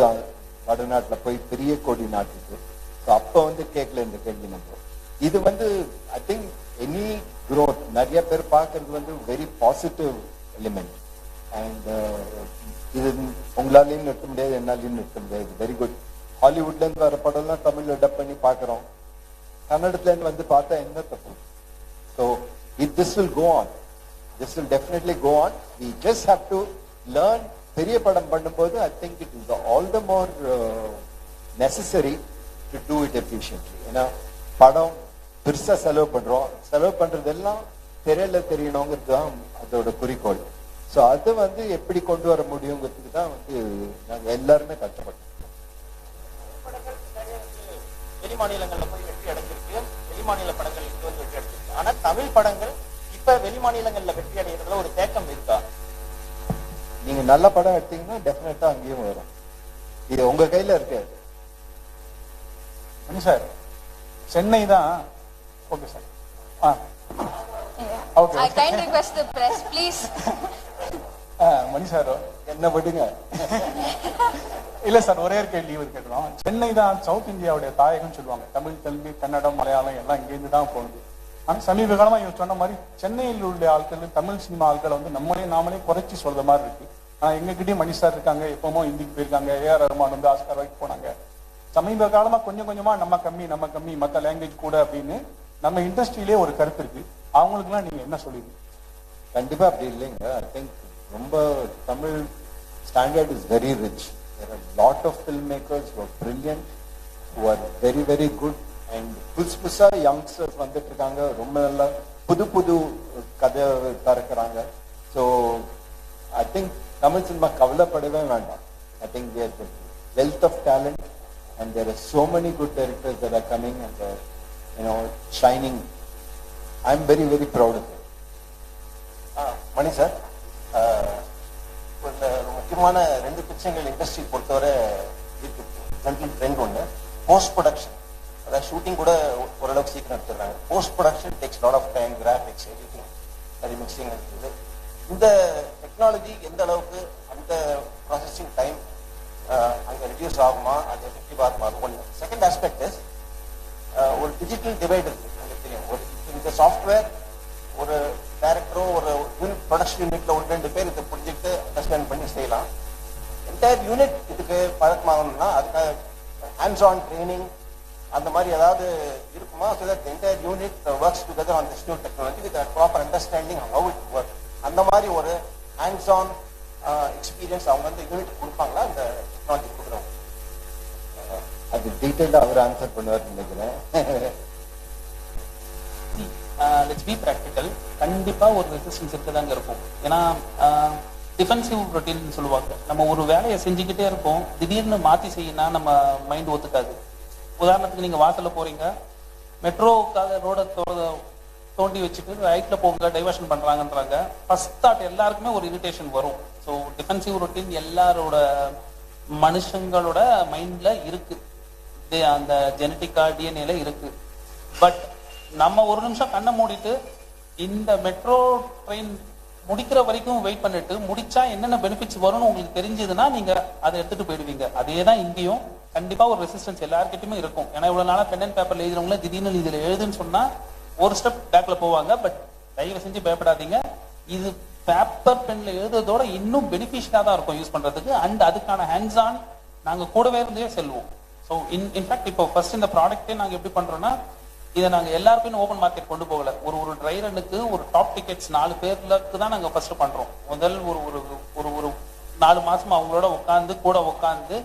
வடநாட்டுல போய் பெரிய கோடி நாட்டுக்கு. அப்ப வந்து கேட்கல இந்த கேள்வி நம்ம. இது வந்து ஐ திங்க் எனி growth நிறைய பேர் பார்க்கறது வந்து வெரி பாசிட்டிவ் எலிமெண்ட். அண்ட் இது உங்களாலையும் நிறுத்த முடியாது, என்னாலையும் நிறுத்த முடியாது. Very good. ஹாலிவுட்ல இருந்து வர படம் எல்லாம் தமிழ்ல டப் பண்ணி பாக்குறோம். கன்னடத்துல இருந்து வந்து பார்த்தா என்ன தப்பு? So this will go on. This will definitely go on. We just have to learn. பெரிய படம் பண்ணும்போது I think it is all the more necessary to do it efficiently. ஏன்னா படம் பெருசா செலவு பண்றோம். செலவு பண்றதெல்லாம் திரையில தெரியணுங்கிறது தான் அதோட குறிக்கோள். ஸோ அதை வந்து எப்படி கொண்டு வர முடியுங்கிறதுக்கு தான் வந்து நாங்க எல்லாருமே கஷ்டப்பட்டோம். வெளி மாநிலங்கள்ல போய் வெற்றி அடைஞ்சிருக்கு, வெளி மாநில படங்கள் இங்க வந்து வெற்றி அடைஞ்சிருக்கு. ஆனா தமிழ் படங்கள் இப்ப வெளி மாநிலங்கள்ல வெற்றி அடைகிறதுல ஒரு தேக்கம் இருக்கா? நீங்க நல்ல படம் எடுத்தீங்கன்னா டெஃபினட்டா அங்கேயும் வரும். இது உங்க கையில இருக்கு. மணி சார், சென்னை தான். Okay sir. Okay. I kind request the press, please. Mani sir என்ன விடுங்க. இல்ல சார், ஒரே ஒரு கேள்வி கேட்கணும். சென்னை தான் சவுத் இந்தியாவுடைய தாயகம் சொல்லுவாங்க. தமிழ், தெலுங்கு, கன்னடம், மலையாளம் எல்லாம் இங்கேருந்து தான் போகுது. ஆனா சமீப காலமா இவங்க சொன்ன மாதிரி சென்னையில் உள்ள ஆட்கள், தமிழ் சினிமா ஆட்களை வந்து நாமளே குறைச்சி சொல்ற மாதிரி இருக்கு. ஆனா எங்ககிட்டயும் மணி சார் இருக்காங்க, எப்பவுமோ ஹிந்திக்கு போயிருக்காங்க, ஏஆர் ரஹ்மான் வந்து ஆஸ்கார் வரைக்கும் போனாங்க. சமீப காலமா கொஞ்சம் கொஞ்சமா நம்ம கம்மி மற்ற லாங்குவேஜ் கூட அப்படின்னு நம்ம இண்டஸ்ட்ரியிலே ஒரு கருத்து இருக்கு. அவங்களுக்குலாம் நீங்க என்ன சொல்லுவீங்க? கண்டிப்பா அப்படி இல்லைங்க. ஐ திங்க் ரொம்ப Tamil standard is very rich. There are a lot of filmmakers who are brilliant, who are very very good, and புதுசா யங்ஸ்டர்ஸ் வந்துட்டு இருக்காங்க. ரொம்ப நல்லா புது கதை திறக்கிறாங்க. So I think Tamil cinema கவலைப்படவே வேண்டாம். I think there wealth of talent and there are so many good directors that are coming and they're shining. I'm very very proud of it. Mani sir, ஒரு முக்கியமான 2 பிரச்சனைகள் இண்டஸ்ட்ரி பொறுத்தவரை இருக்கு. General trend ஒன்று, post production. அதாவது shooting கூட ஓரளவுக்கு சீக்கிரம் எடுத்துடுறாங்க. Post production takes lot of time, graphics, editing, அது மிக்சிங் இருக்குது. இந்த டெக்னாலஜி எந்த அளவுக்கு அந்த ப்ராசஸிங் டைம் அங்கே ரெடியூஸ் ஆகுமா, அது எஃபெக்டிவ் ஆகுமா, அது ஒன்று. செகண்ட் ஆஸ்பெக்ட் இஸ் ஒரு டிஜிட்டல் டிவைட் இருக்கு. உங்களுக்கு தெரியும், ஒரு இந்த சாஃப்ட்வேர் ஒரு டைரக்டரோ ஒரு ப்ரொடக்ஷன் யூனிட்ல 1-2 பேர் இதை புரிஞ்சுக்கிட்டு அண்டர்ஸ்டாண்ட் பண்ணி செய்யலாம். என்டையர் யூனிட் இதுக்கு பழக்கமாகணும்னா அதுக்கு ஹேண்ட்ஸ் ஆன் ட்ரைனிங் அந்த மாதிரி ஏதாவது இருக்குமா? So that entire unit works together on this new technology with proper understanding how it work. அந்த மாதிரி ஒரு ஹேண்ட்ஸ் ஆன் எக்ஸ்பீரியன்ஸ் அவங்க வந்து யூனிட் கொடுப்பாங்களா அந்த டெக்னாலஜி கொடுக்குறவங்க? அது டீட்டெயிலாக அவர் ஆன்சர் பண்ணுவார் நினைக்கிறேன். Let's be practical. கண்டிப்பா ஒரு ரெசிஸ்டன்ஸ் இருக்கதாங்க இருக்கும். ஏன்னா டிஃபென்சிவ் ரொட்டீன் சொல்லுவாங்க. நம்ம ஒரு வேலையை செஞ்சுக்கிட்டே இருப்போம், திடீர்னு மாற்றி செய்யினா நம்ம மைண்ட் ஒத்துக்காது. உதாரணத்துக்கு நீங்கள் வாசலில் போறீங்க, மெட்ரோக்காக ரோடை தோண்டி வச்சுட்டு ரைட்ல போங்க, டைவர்ஷன் பண்றாங்கன்றாங்க. ஃபர்ஸ்ட் தாட் எல்லாருக்குமே ஒரு இரிட்டேஷன் வரும். ஸோ டிஃபென்சிவ் ரொட்டீன் எல்லாரோட மனுஷங்களோட மைண்ட்ல இருக்கு, அந்த ஜெனட்டிக்கா டிஎன்ஏல இருக்கு. பட் நம்ம ஒரு நிமிஷம் கண்ணை மூடிட்டு இந்த மெட்ரோ ட்ரெயின் முடிக்கிற வரைக்கும் வெயிட் பண்ணிட்டு முடிச்சா என்னென்ன பெனிஃபிட்ஸ் வரும்னு உங்களுக்கு தெரிஞ்சதுன்னா நீங்க அதை எடுத்துட்டு போயிடுவீங்க. அதே தான் இங்கேயும் கண்டிப்பா ஒரு ரெசிஸ்டன்ஸ் எல்லாருக்கிட்டையுமே இருக்கும். ஏன்னா இவ்வளவு நாளா பென் அண்ட் பேப்பர்ல எழுதுறவங்கள திடீர்னு இதுல எழுதுன்னு சொன்னா ஒரு ஸ்டெப் பேக்ல போவாங்க. பட் தயவு செஞ்சு பயப்படாதீங்க, இது பேப்பர் பென்ல எழுதுறதோட இன்னும் பெனிஃபிஷியலா தான் இருக்கும் யூஸ் பண்றதுக்கு. அண்ட் அதுக்கான ஹேண்ட்ஸ் ஆன் நாங்க கூடவே இருந்தே செல்வோம். ஸோ இன்ஃபேக்ட் இப்போ ஃபர்ஸ்ட் இந்த ப்ராடக்ட்டே நாங்க எப்படி பண்றோம்னா, இதை நாங்க எல்லாருக்கும் ஓப்பன் மார்க்கெட் கொண்டு போகல. ஒரு ட்ரை ரன்னுக்கு ஒரு டாப் டிக்கெட்ஸ் 4 பேருக்கு தான் நாங்க ஃபர்ஸ்ட் பண்றோம். முதல் ஒரு 4 மாசம் அவங்களோட கூட உட்காந்து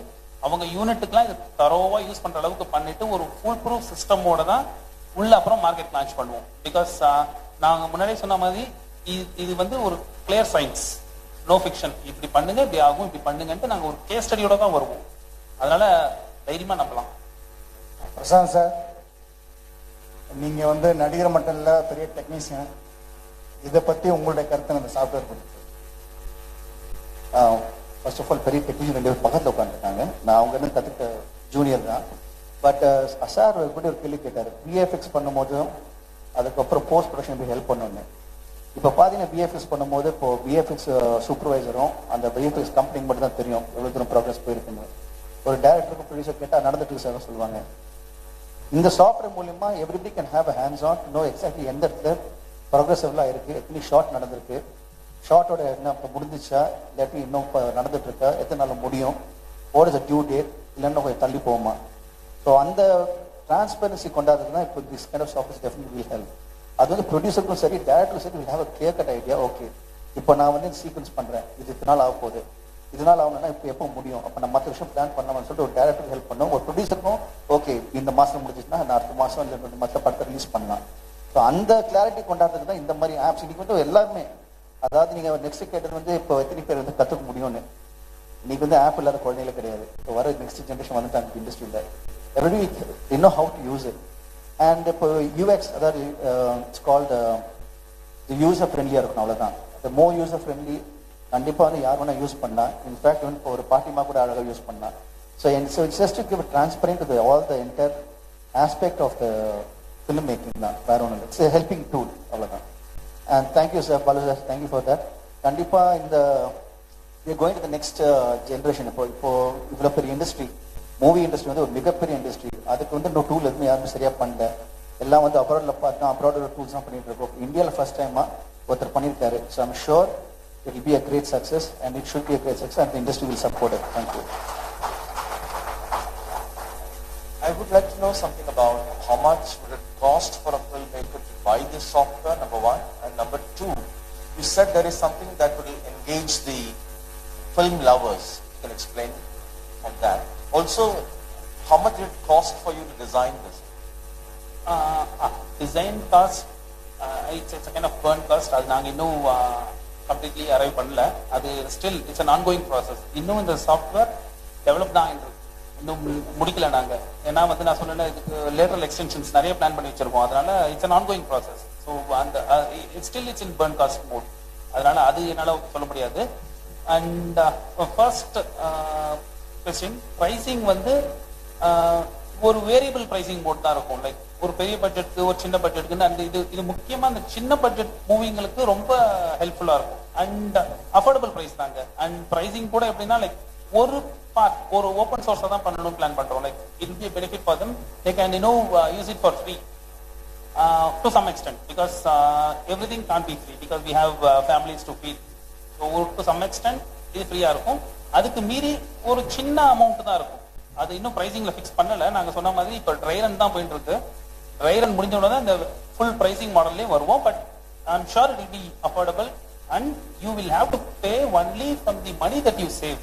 அவங்க யூனிட்டுக்குலாம் இது தரோவா யூஸ் பண்ற அளவுக்கு பண்ணிட்டு ஒரு ஃபுல் ப்ரூஃப் சிஸ்டமோட தான் உள்ள அப்புறம் மார்க்கெட் லான்ச் பண்ணுவோம். பிகாஸ் நாங்க முன்னாடியே சொன்ன மாதிரி இது வந்து ஒரு கிளியர் சயின்ஸ், நோ ஃபிக்ஷன். இப்படி பண்ணுங்க, இப்படி ஆகும், இப்படி பண்ணுங்கன்ட்டு நாங்க ஒரு கேஸ் ஸ்டடியோட தான் வருவோம். அதனால தைரியமா நம்பலாம். பிரசாந்த் சார், நீங்க வந்து நடிகர் மட்டும் இல்ல, பெரிய டெக்னீஷியன். இதை பத்தி உங்களுடைய கருத்து அந்த சாஃப்ட்வேர் பத்தி? ஃபர்ஸ்ட் ஆஃப் ஆல் பெரிய டெக்னீஷியன் 2 பேர் பக்கத்தில் உட்காந்துருக்காங்க. நான் அவங்க இருந்து கற்றுக்க ஜூனியர் தான். பட் சார் கூட ஒரு கேள்வி கேட்டார், விஎஃப்எக்ஸ் பண்ணும்போதும் அதுக்கப்புறம் போஸ்ட் ப்ரொடக்ஷன் எப்படி ஹெல்ப் பண்ணணும்னு. இப்போ பார்த்தீங்கன்னா விஎஃப்எக்ஸ் பண்ணும்போது இப்போ விஎஃப்எக்ஸ் சூப்பர்வைசரும் அந்த விஎஃப்எக்ஸ் கம்பெனிக்கு மட்டும் தான் தெரியும் எவ்வளோ தூரம் ப்ராக்ரஸ் போயிருக்குன்னு. ஒரு டேரக்டருக்கு ப்ரொடியூசர் கேட்டால் நடந்துட்டு சார் சொல்லுவாங்க. இந்த சாஃப்ட்வேர் மூலியமா everybody can have a hands on to know exactly எந்த இடத்துல ப்ரோக்ரஸிவ்லாம் இருக்கு, எத்தனை ஷார்ட் நடந்திருக்கு, ஷார்ட்டோட என்ன இப்போ முடிஞ்சிச்சா, இல்லாட்டி இன்னும் இப்போ நடந்துட்டு இருக்கா, எத்தனை நாள் முடியும், what is a due date, இல்லைன்னா கொஞ்சம் தள்ளி போகுமா. ஸோ அந்த டிரான்ஸ்பரன்சி கொண்டாடுறது தான் இப்போ this kind of software definitely will help. அது வந்து ப்ரொடியூசருக்கும் சரி டேரக்டருக்கும் சரி will have a clear cut idea. Okay, இப்போ நான் வந்து சீக்வன்ஸ் பண்ணுறேன், இது இதனால் ஆக போகுது, இதனால் ஆகணும்னா இப்போ எப்போ முடியும், அப்போ நம்ம மற்ற விஷயம் பிளான் பண்ணலாம்னு சொல்லிட்டு ஒரு டேரக்டருக்கு ஹெல்ப் பண்ணும். ஒரு ப்ரொடியூசருக்கும் ஓகே இந்த மாதம் முடிஞ்சிச்சுன்னா நான் அடுத்த மாதம் இல்லை மற்ற படத்தை ரிலீஸ் பண்ணலாம். ஸோ அந்த கிளாரிட்டி கொண்டாடுறதுக்கு தான் இந்த மாதிரி ஆப்ஸ். இன்னைக்கு வந்து எல்லாருமே, அதாவது நீங்கள் நெக்ஸ்ட் கேட்டது வந்து இப்போ எத்தனை பேர் வந்து கற்றுக்க முடியும்னு. இன்னைக்கு வந்து ஆப் இல்லாத குழந்தைகளே கிடையாது. இப்போ வர நெக்ஸ்ட் ஜென்ரேஷன் வந்துட்டாங்க இண்டஸ்ட்ரியில். Every you know how to use it. And இப்போ யூஎக்ஸ், அதாவது இட்ஸ் கால்டு யூசர் ஃப்ரெண்ட்லியாக இருக்கணும், அவ்வளோதான். இந்த மோர் யூசர் ஃப்ரெண்ட்லி கண்டிப்பாக வந்து யார் வேணால் யூஸ் பண்ணலாம். இன்ஃபேக்ட் வந்து இப்போ ஒரு பாட்டிமா கூட அழகாக யூஸ் பண்ணலாம். So it's just to give transparent to all the entire aspect of the film making தான், வேற ஒன்றும் இல்லை. இட்ஸ் எ ஹெல்பிங் டூல், அவ்வளோதான். And thank you sir, Balu sir, thank you for that. கண்டிப்பாக இந்த going to the next generation. இப்போ இவ்வளோ பெரிய இண்டஸ்ட்ரி, மூவி இண்டஸ்ட்ரி வந்து ஒரு மிகப்பெரிய இண்டஸ்ட்ரி. அதுக்கு வந்து இன்னும் டூல் எதுவுமே யாருமே சரியாக பண்ணல. எல்லாம் வந்து அப்ராடில் பார்த்தா அப்ராடோட டூல்ஸ் தான் பண்ணிட்டு இருக்கோம். இந்தியாவில் ஃபர்ஸ்ட் டைமாக ஒருத்தர் பண்ணியிருக்காரு. So I'm sure it will be a great success and it should be a great success and the industry will support it. Thank you. I would like to know something about how much would it cost for a filmmaker to buy this software, number one, and number two, you said there is something that will engage the film lovers. You can explain on that. Also, how much did it cost for you to design this? Design cost, it's a kind of burn cost. அது நாங்கள் இன்னும் completely arrive பண்ணல. அது still it's an ongoing process. இன்னும் இந்த software develop தான் இருக்கு, இன்னும் முடிக்கல நாங்கள். ஏன்னா வந்து நான் சொன்னேன்னா இதுக்கு லேட்டரல் எக்ஸ்டென்ஷன்ஸ் நிறைய பிளான் பண்ணி வச்சிருக்கோம். அதனால it's an ongoing process. So அந்த still it's in burn cost mode. அதனால அது என்னால் சொல்ல முடியாது. அண்ட் ஃபர்ஸ்ட் கொஸ்டின், ப்ரைசிங் வந்து ஒரு வேரியபிள் ப்ரைசிங் மோட் தான் இருக்கும். லைக் ஒரு பெரிய பட்ஜெட்டுக்கு ஒரு சின்ன பட்ஜெட்டுக்குன்னு அந்த இது முக்கியமாக அந்த சின்ன பட்ஜெட் மூவிங்களுக்கு ரொம்ப ஹெல்ப்ஃபுல்லாக இருக்கும். அண்ட் அஃபோர்டபுள் ப்ரைஸ் தாங்க. அண்ட் ப்ரைசிங் கூட எப்படின்னா லைக் ஒரு பார்ட் ஒரு ஓப்பன் சோர்ஸாக தான் பண்ணணும்னு பிளான் பண்ணுறோம். Like it will B benefit for them. They can use it for free to some extent, because everything can't be free because we have families to feed. So to some extent இது ஃப்ரீயாக இருக்கும். அதுக்கு மீறி ஒரு சின்ன amount தான் இருக்கும். அது இன்னும் ப்ரைசிங்கில் ஃபிக்ஸ் பண்ணலை. நாங்கள் சொன்ன மாதிரி இப்போ ட்ரை ரன் தான் போயிட்டு இருக்கு. ட்ரை ரன் முடிஞ்ச உடனே தான் இந்த ஃபுல் ப்ரைசிங் மாடல்லே வருவோம். But I am sure it will be affordable and you will have to pay only from the money that you save.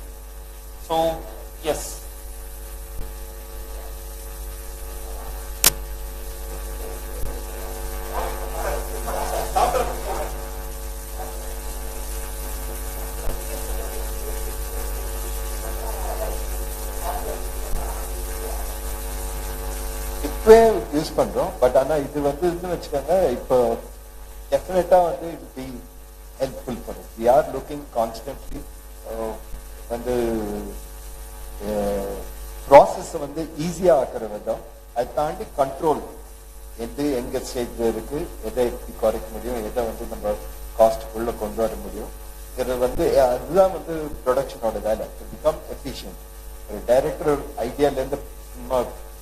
So yes. இப்பவே யூஸ் பண்றோம். பட் ஆனா இது வந்து வச்சுக்கோங்க, இப்போ டெஃபினட்டா வந்து it be helpful for us. We are looking constantly வந்து ப்ராசஸ் வந்து ஈஸியா ஆக்கிற விதம், அதை தாண்டி கண்ட்ரோல் எது எங்க ஸ்டேஜ்ல இருக்கு, எதை எப்படி குறைக்க முடியும், எதை வந்து நம்ம காஸ்ட்டுக்குள்ள கொண்டு வர முடியும், இது வந்து அதுதான் வந்து ப்ரொடக்ஷனோட வேலை. Become efficient. ஒரு டைரக்டர் ஐடியால இருந்து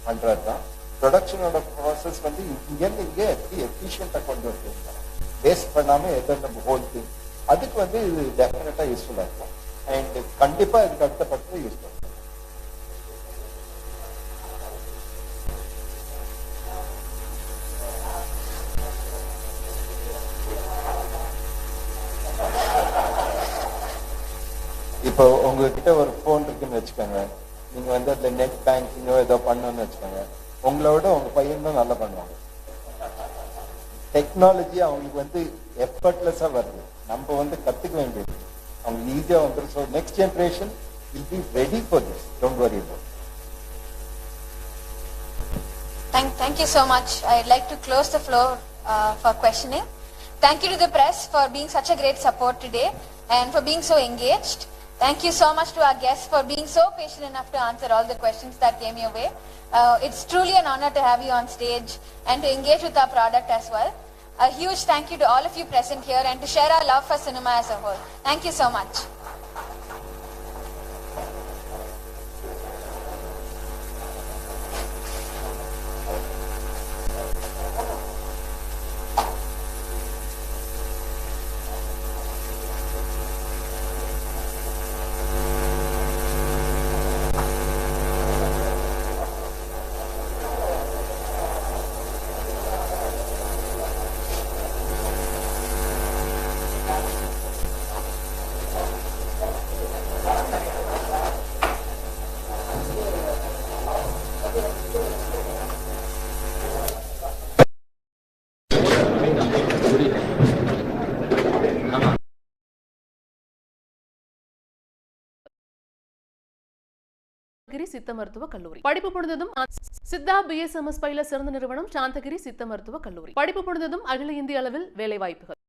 பண்றது தான் ப்ரொடக்ஷனோட ப்ராசஸ். வந்து இங்கேருந்து இங்கே எப்படி எஃபிஷியண்டா கொண்டு வரணும், வேஸ்ட் பண்ணாம எதை நம்ம ஹோல் திங், அதுக்கு வந்து இது டெஃபினட்டா யூஸ்ஃபுல்லா இருக்கும். அண்ட் கண்டிப்பா இதுக்கு அடுத்த படத்துல யூஸ் பண்ணுவோம். இப்போ உங்ககிட்ட ஒரு போன் இருக்குன்னு வச்சுக்கோங்க, நீங்க வந்து அதுல நெட் பேங்கிங்கோ ஏதோ பண்ணணும்னு வச்சுக்கோங்க, உங்களோட உங்க பையன் தான் நல்லா பண்ணுவாங்க. டெக்னாலஜி அவங்களுக்கு வந்து எஃபர்ட்லெஸ்ஸா வருது, நம்ம வந்து கத்துக்க வேண்டியது அவங்களுக்கு ஈஸியா வந்துடும். So next generation will be ready for this. Don't worry about. Thank you so much. I'd like to close the floor for questioning. Thank you to the press for being such a great support today and for being so engaged. Thank you so much to our guests for being so patient enough to answer all the questions that came your way. It's truly an honor to have you on stage and to engage with our product as well. A huge thank you to all of you present here and to share our love for cinema as a whole. Thank you so much. சித்த மருத்துவ கல்லூரி. படிப்பு முடிந்ததும் Siddha BSMS பயில சிறந்த நிறுவனம் சாந்தகிரி சித்த மருத்துவ கல்லூரி. படிப்பு முடிந்ததும் அகில இந்திய அளவில் வேலை வாய்ப்புகள்.